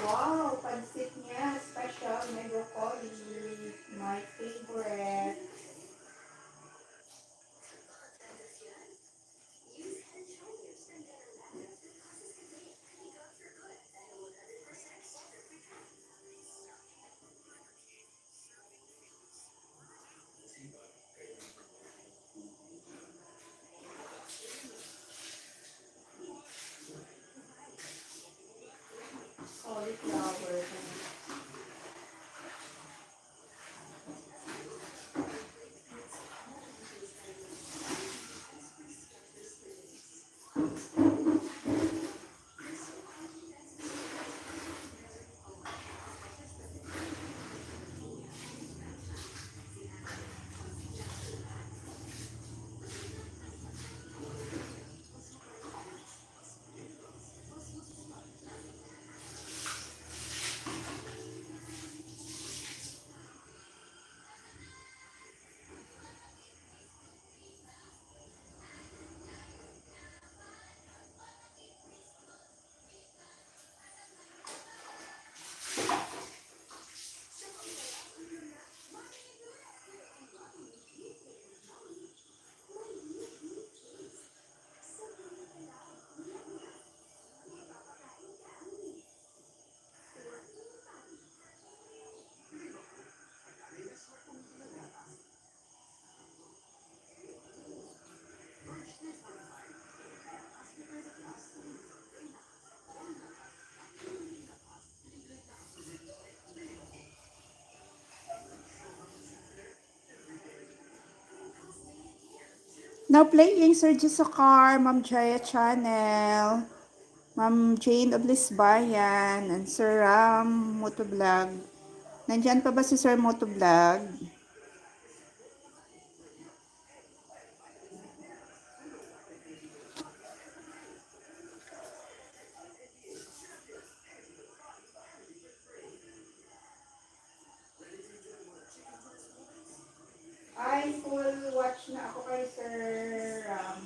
Wow, pansit niya. Now playing Sergio Socar, Ma'am Jaya Channel, Ma'am Jane of Lisbayan, and Sir Ram Motovlog. Nandyan pa ba si Sir Motovlog? Ay, full watch na ako kay Sir Ram.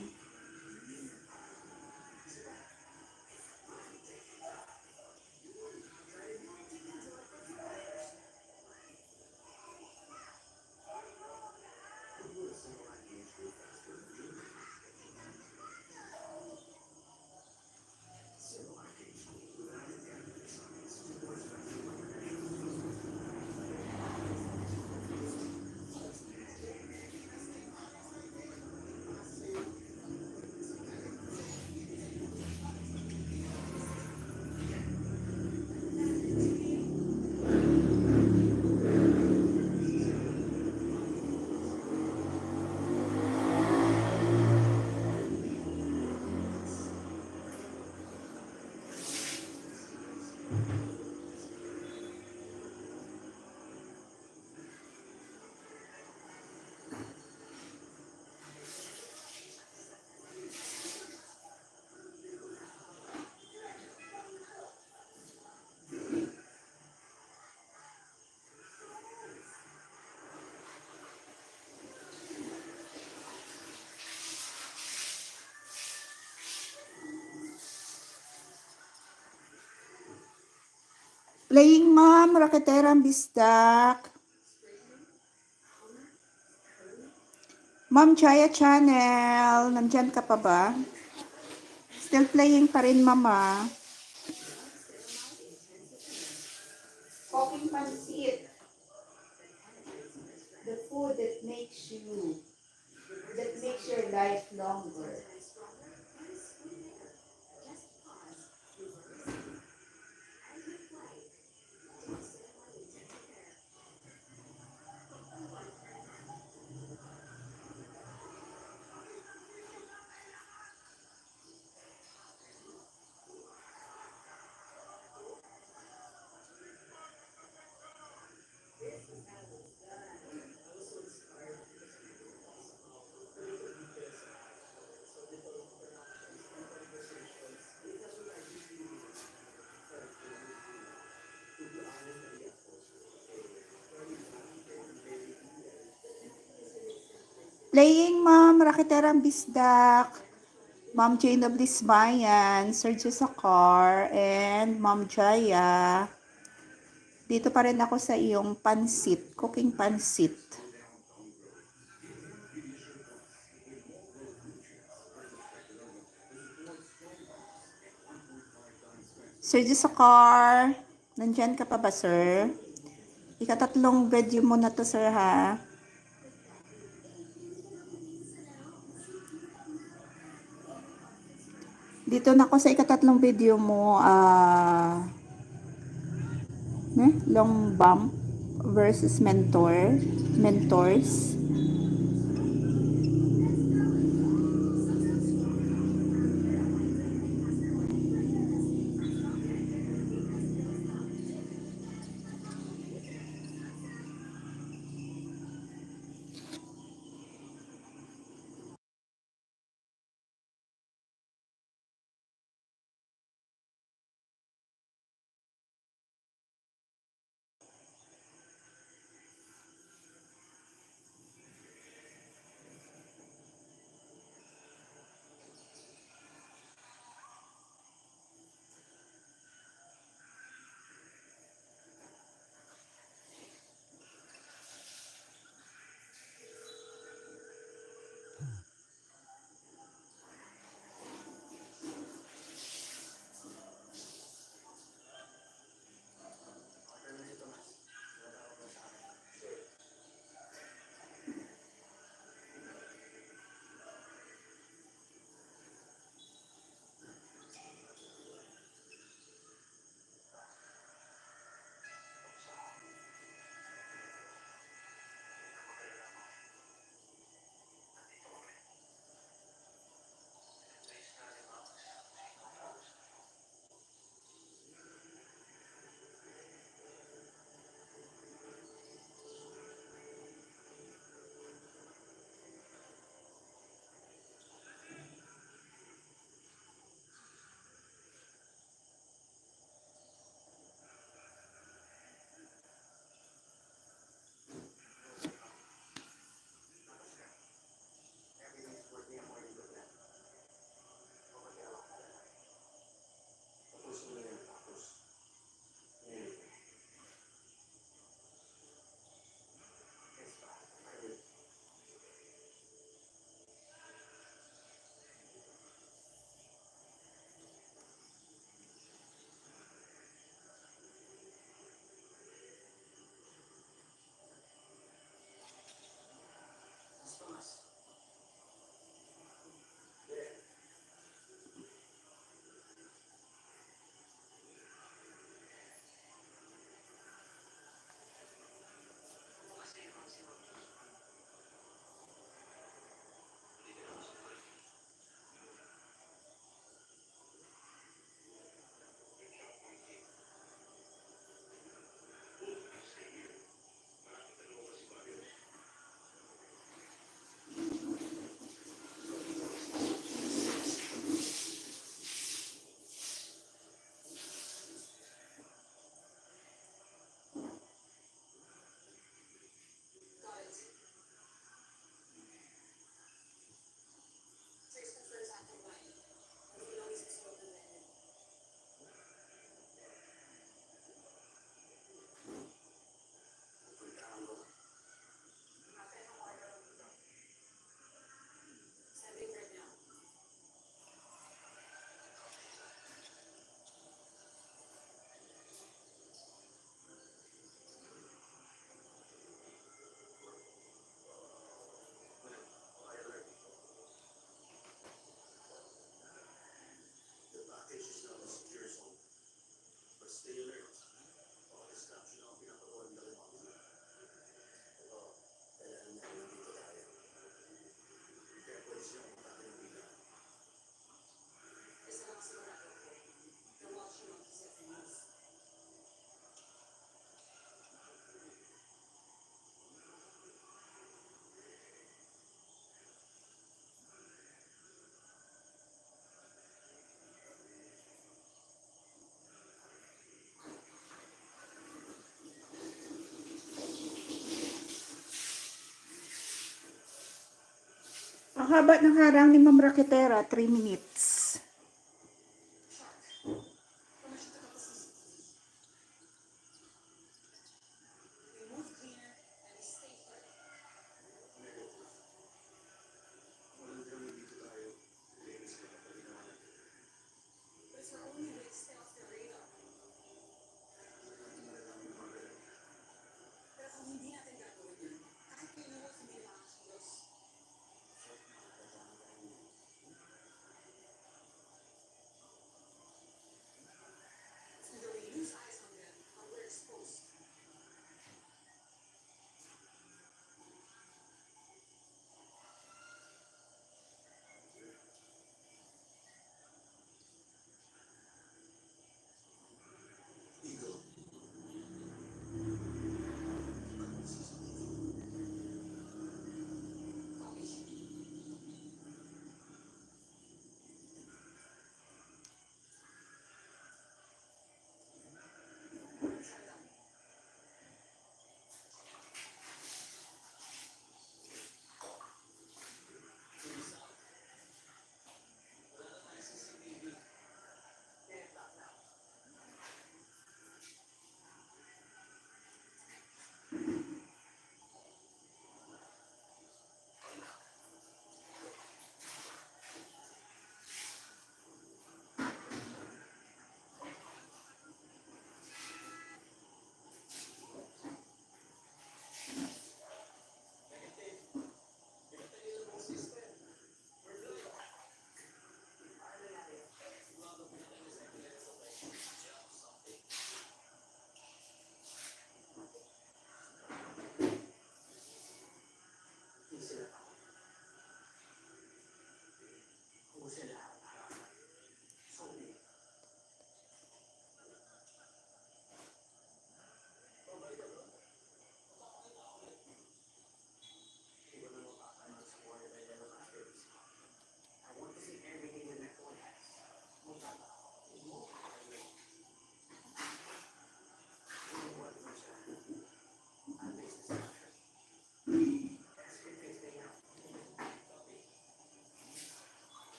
Playing Ma'am Raketerang Bisdak. Ma'am Jaya Channel, nandyan ka pa ba? Still playing pa rin, Mama. Cooking pansit. The food that makes your life longer. Playing Ma'am Raketerang Bisdak, Ma'am Jane of Lisbayan, Sergio Socar, and Ma'am Jaya. Dito pa rin ako sa iyong pansit, cooking pansit. Sergio Socar, nandyan ka pa ba, sir? Ikatatlong video mo na to, sir, ha? Dito na ako sa ikatatlong video mo, long bump versus mentors. Ang haba ng harang ni Ma'am Raketera, 3 minutes.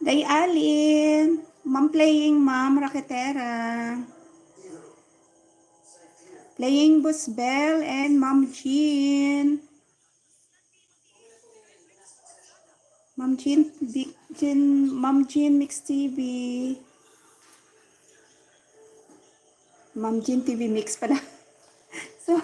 Day Alin. Ma'am playing, Ma'am Raketera. Playing Boss Bell and Ma'am Jean. Ma'am Jean, Ma'am Jean Mix TV. Ma'am Jean TV Mix pala. So,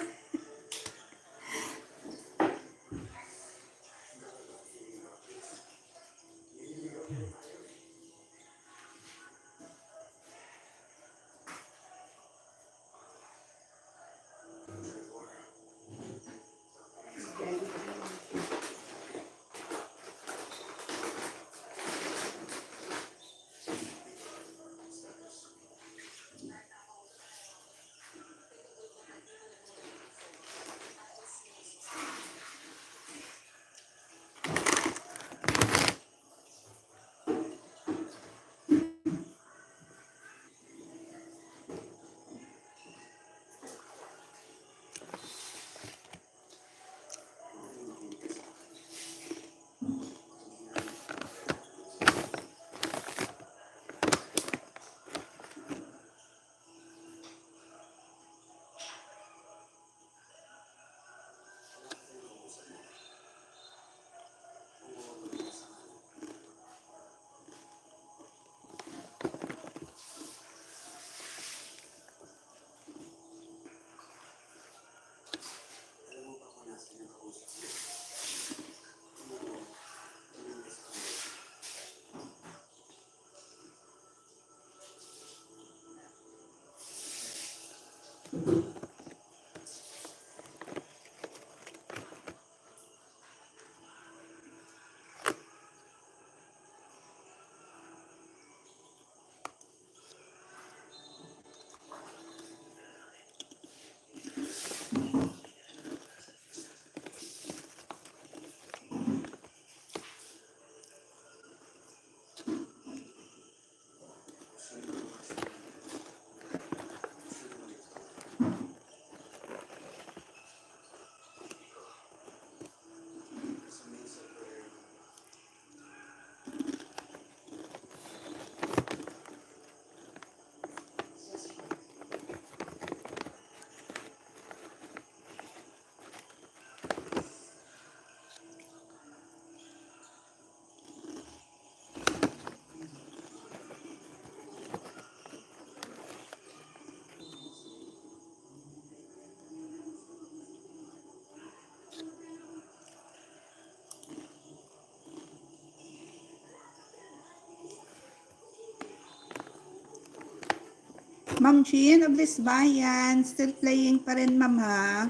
Ma'am Jean of Lisbayan, still playing pa rin, Ma'am, ha?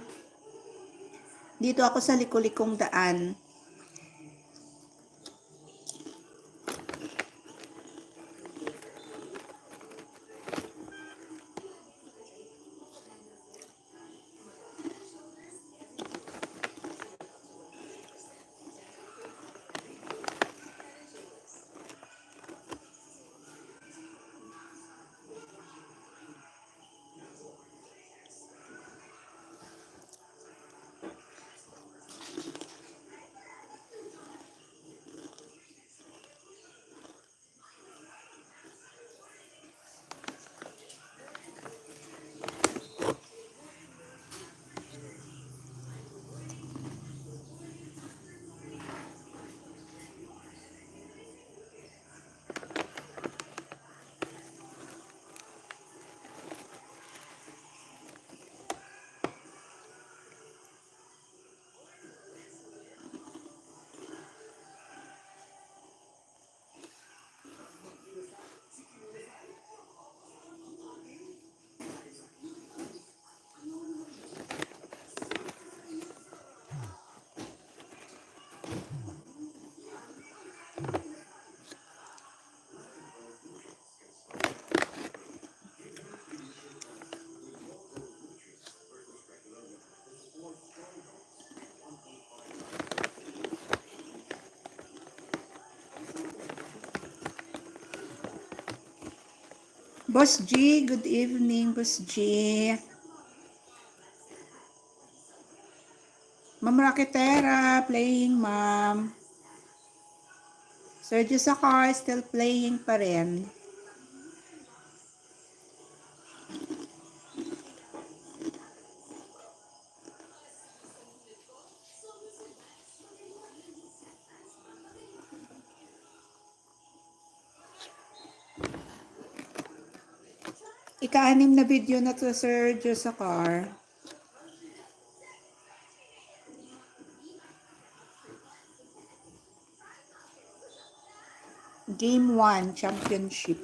Dito ako sa likulikong daan. Boss G, good evening, Boss G. Ma'am Raketera, playing, Ma'am. Sergio Sakar still playing pa rin. Ika-anim na video na to, Sergio Sakar. Game 1 Championship.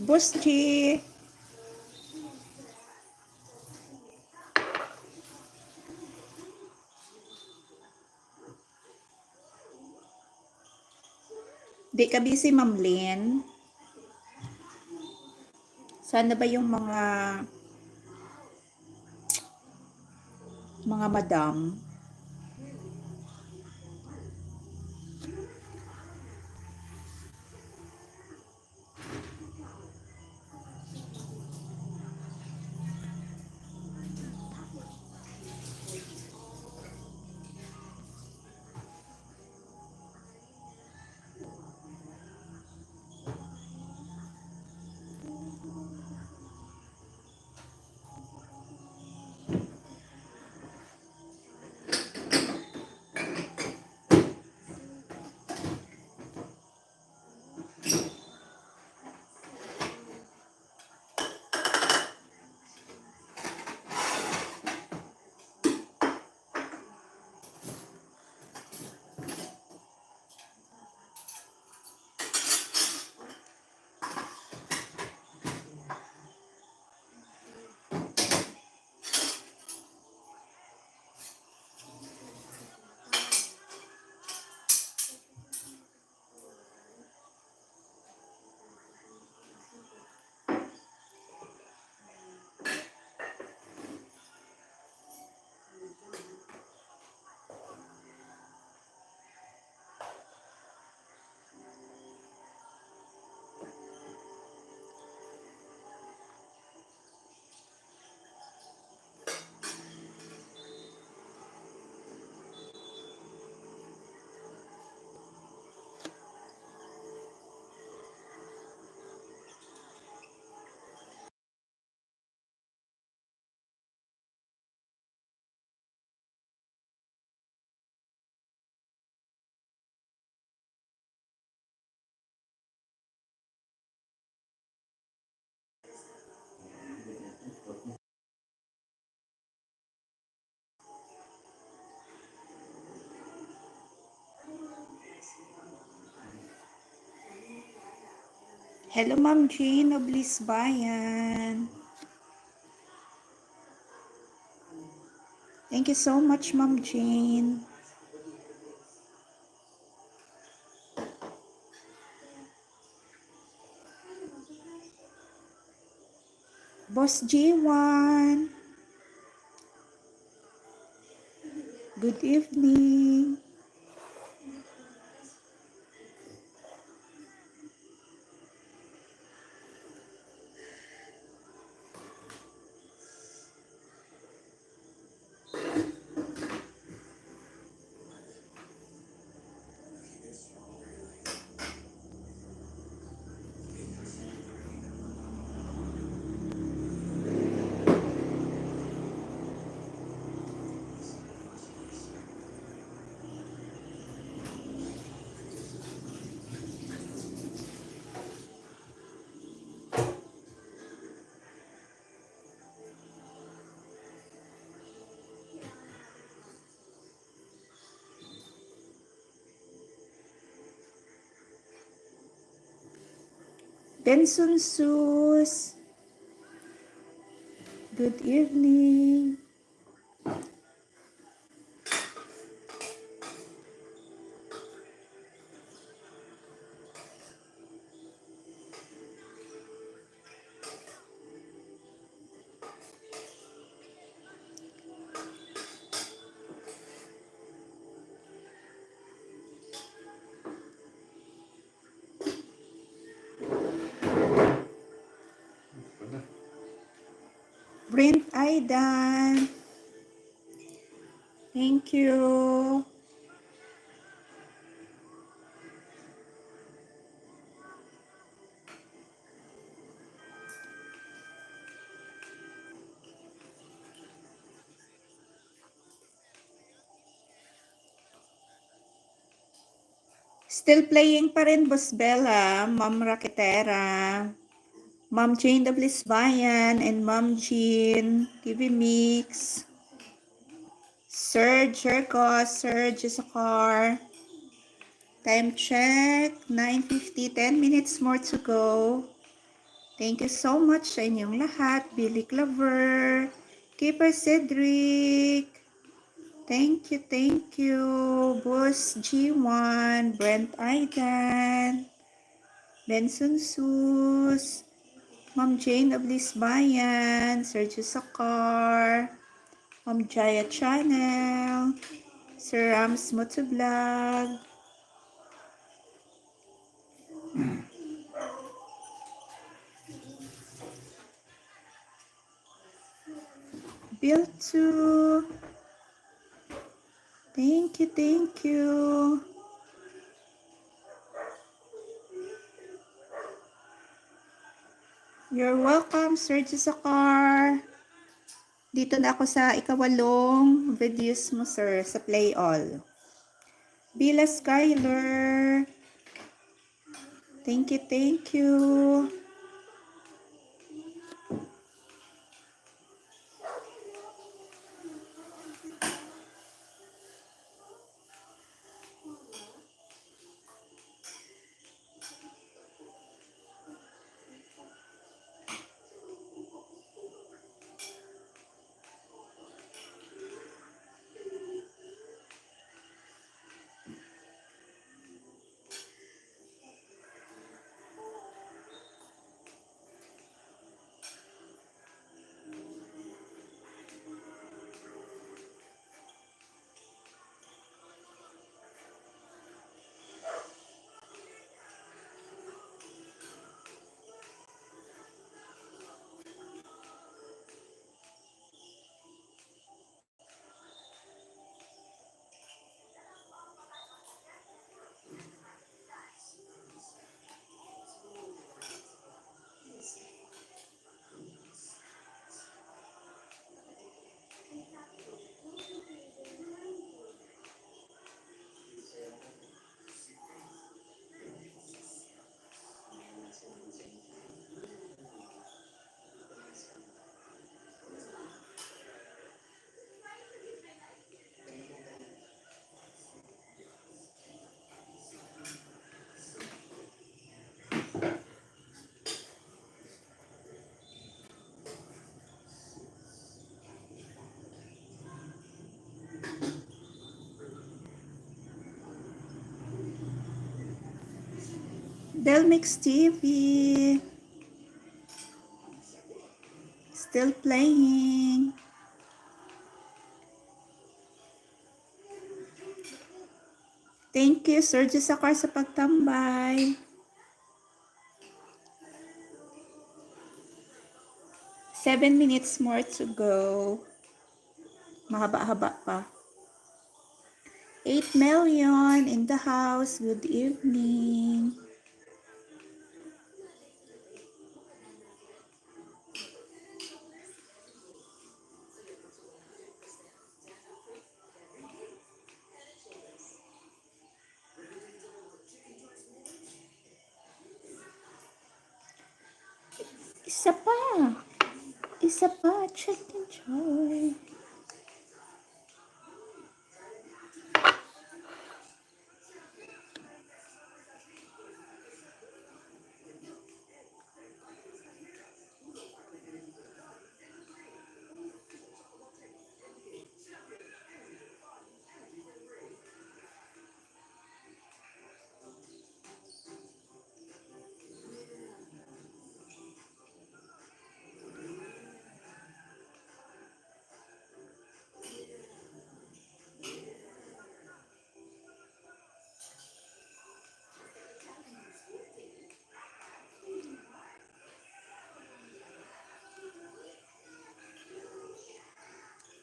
Boss G. Di ka busy, Ma'am Lynn? Sana ba yung mga madam? Hello, Ma'am Jean of Lisbayan. Thank you so much, Ma'am Jean. Boss G1. Good evening. Benson Sus. Good evening. Brent Aidan. Thank you. Still playing pa rin, Boss Bella, Ma'am Raketera, Ma'am Jane of Lisbayan, and Ma'am Jean, TV Mix, Serge Jerkos, Serge is a car. Time check, 9:50, 10 minutes more to go. Thank you so much sa inyong lahat. Billy Clover, Keeper Cedric, thank you, thank you. Boss G1, Brent Aidan, Benson Sus, Ma'am Jane of Lisbayan, Sergio Sakar, Ma'am Jaya Channel, Sir Rams Motovlog, Bill 2, thank you, thank you. You're welcome, Sergio Sakar. Dito na ako sa ikawalong videos mo, sir, sa Play All. Bila Skyler, thank you, thank you. Delmix TV, still playing. Thank you, Sergio Sakar, sa pagtambay. 7 minutes more to go. Mahaba-haba pa. 8 million in the house. Good evening. Isa pa. Isa pa. Check and joy.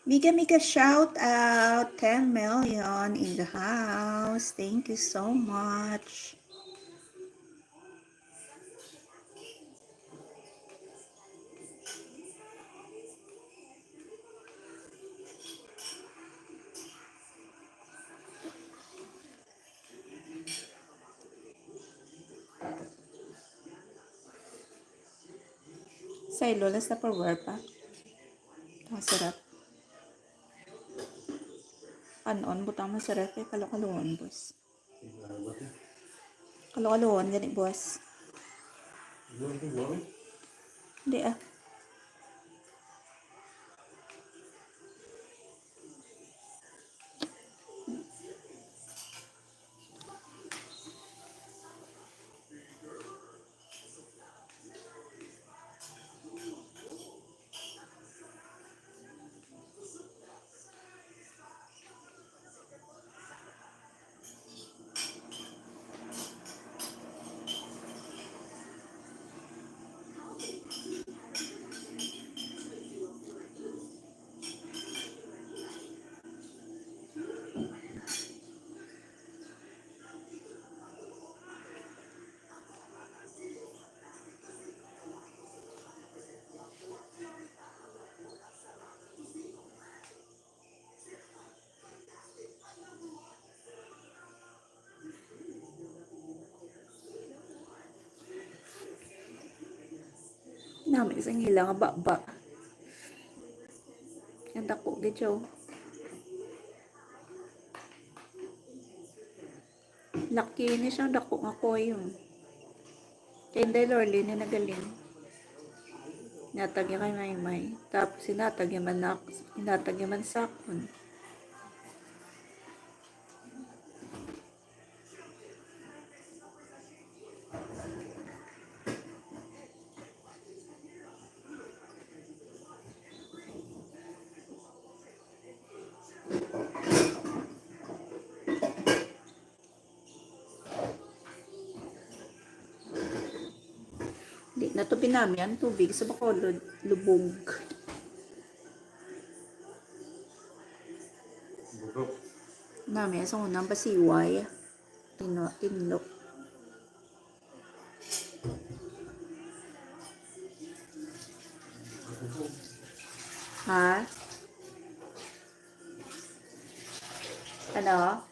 Mega shout out, 10 million in the house. Thank you so much. Say, Lola, sa power pa. Masarap. Kanon, butang masarap eh. Kalo-kaluan, boss. Kalo-kaluan, ganit, boss. Hindi ah. Nami isang hila nga ba. Ang dako gidyo. Laki ni siya dako nga koy yun. Kaya hindi lorly ni nagaling. Inatag niya kay Maymay. Tapos inatag niya man sakon. Di na to pinami ang tubig sa Bacolod, lubog. Bugok. Nami sa unang basiway. Tinlok. Ha? Ano?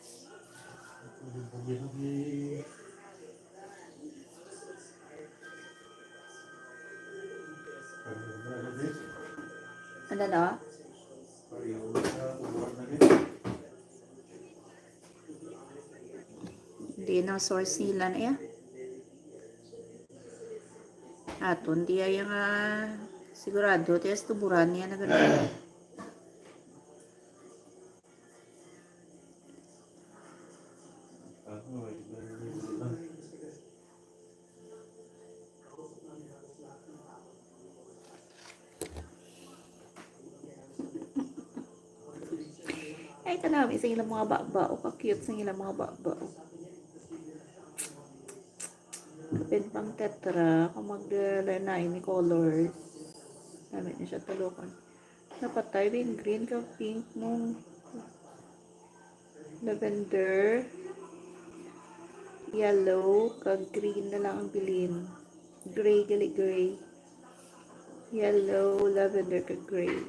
Ano na? Hindi na source nila na yan. Aton, di ay nga sigurado, tiyas tuburan niya na gano'n. Ay, kanami sa ilang mga baba o ka-cute sa ilang mga baba. Kapin pang tetra, kung mag-lanay ni colors. Dami niya siya tulukan. Dapat tayo yung green ka pink mong lavender, yellow, kag green na lang ang bilin. Gray, gali gray. Yellow, lavender, kag gray.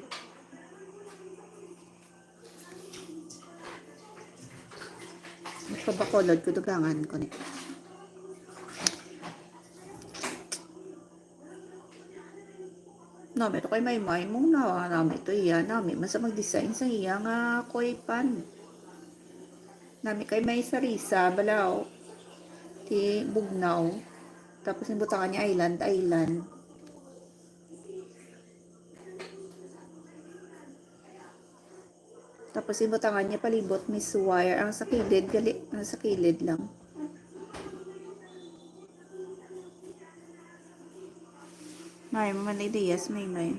Magpabakolod ko dugangan ko ni. Nami ito kay Maymay mong na nami ito iya. Nami masa mag-design sa iya nga koy pan. Nami kay may sarisa balaw. Ti bugnaw. Tapos nibutangan niya island. Tapos nibutangan niya palibot miss wire. Ang sa kilid, ang sa kilid lang. May mga ideas, may.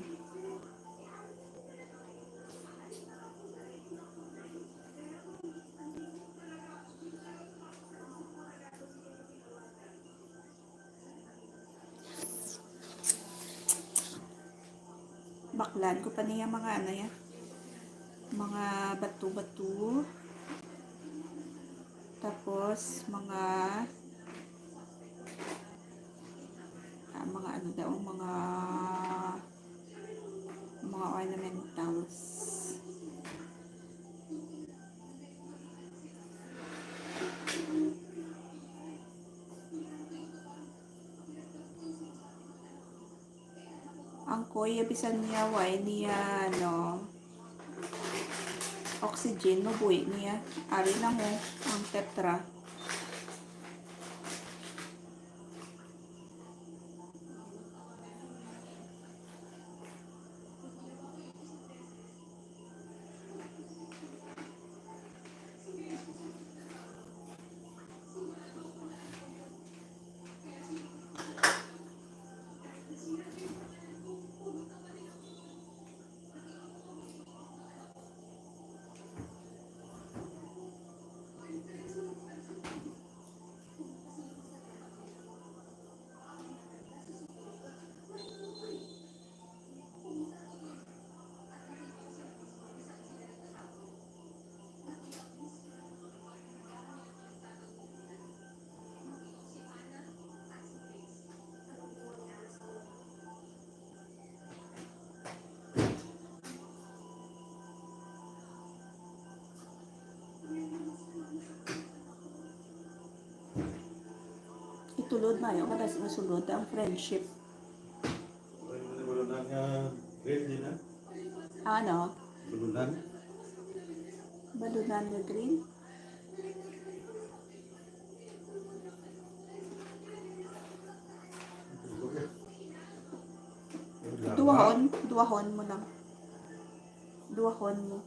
Baklan ko pa niya mga ano yan. Mga batu-batu. Tapos mga ano daw, mga ornamentals. Ang koy bisan niya way niya oxygen no buhay niya. Ari na mo ang tetra. tulod mayo kada sa masulod ang friendship. Bulunan nga green din na. Ano? Bulunan. Balunan nga green. Duwahon mo lang. Duwahon mo.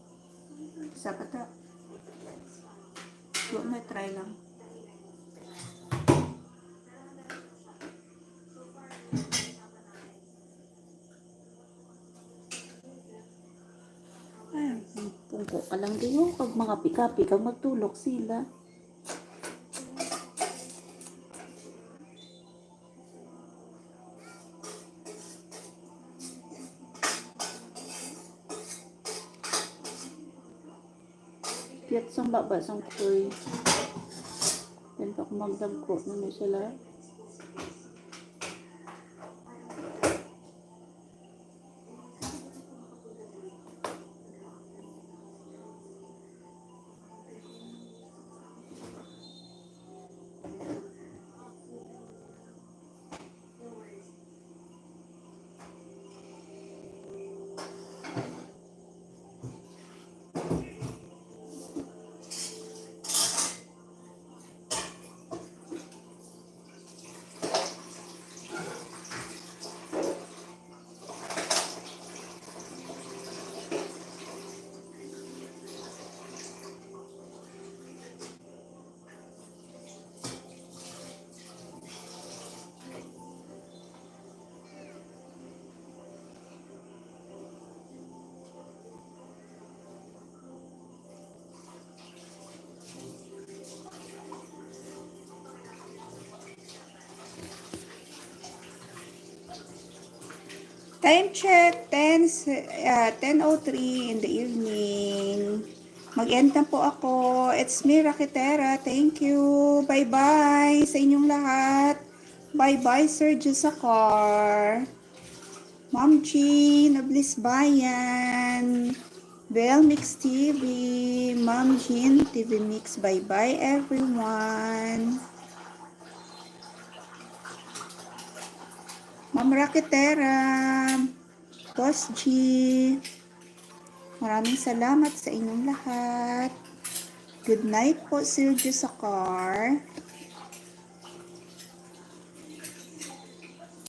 Isa pa ta. Duwa mo, try lang. Ay, pungko ka lang din yung pag mga pika-pika kang magtulog sila. Piyat sang baba sang koy. Yan pa kung magdagko na sila. Time check, 10:03 in the evening. Mag-end na po ako. It's me, Rakitera. Thank you. Bye-bye sa inyong lahat. Bye-bye, Sir Jusakar. Ma'am Jean, Nablis Bayan. Bell Mix TV. Ma'am Jean, TV Mix. Bye-bye, everyone. Ma'am Rakitera, Boss G, maraming salamat sa inyong lahat. Good night po, Sir Jusakar.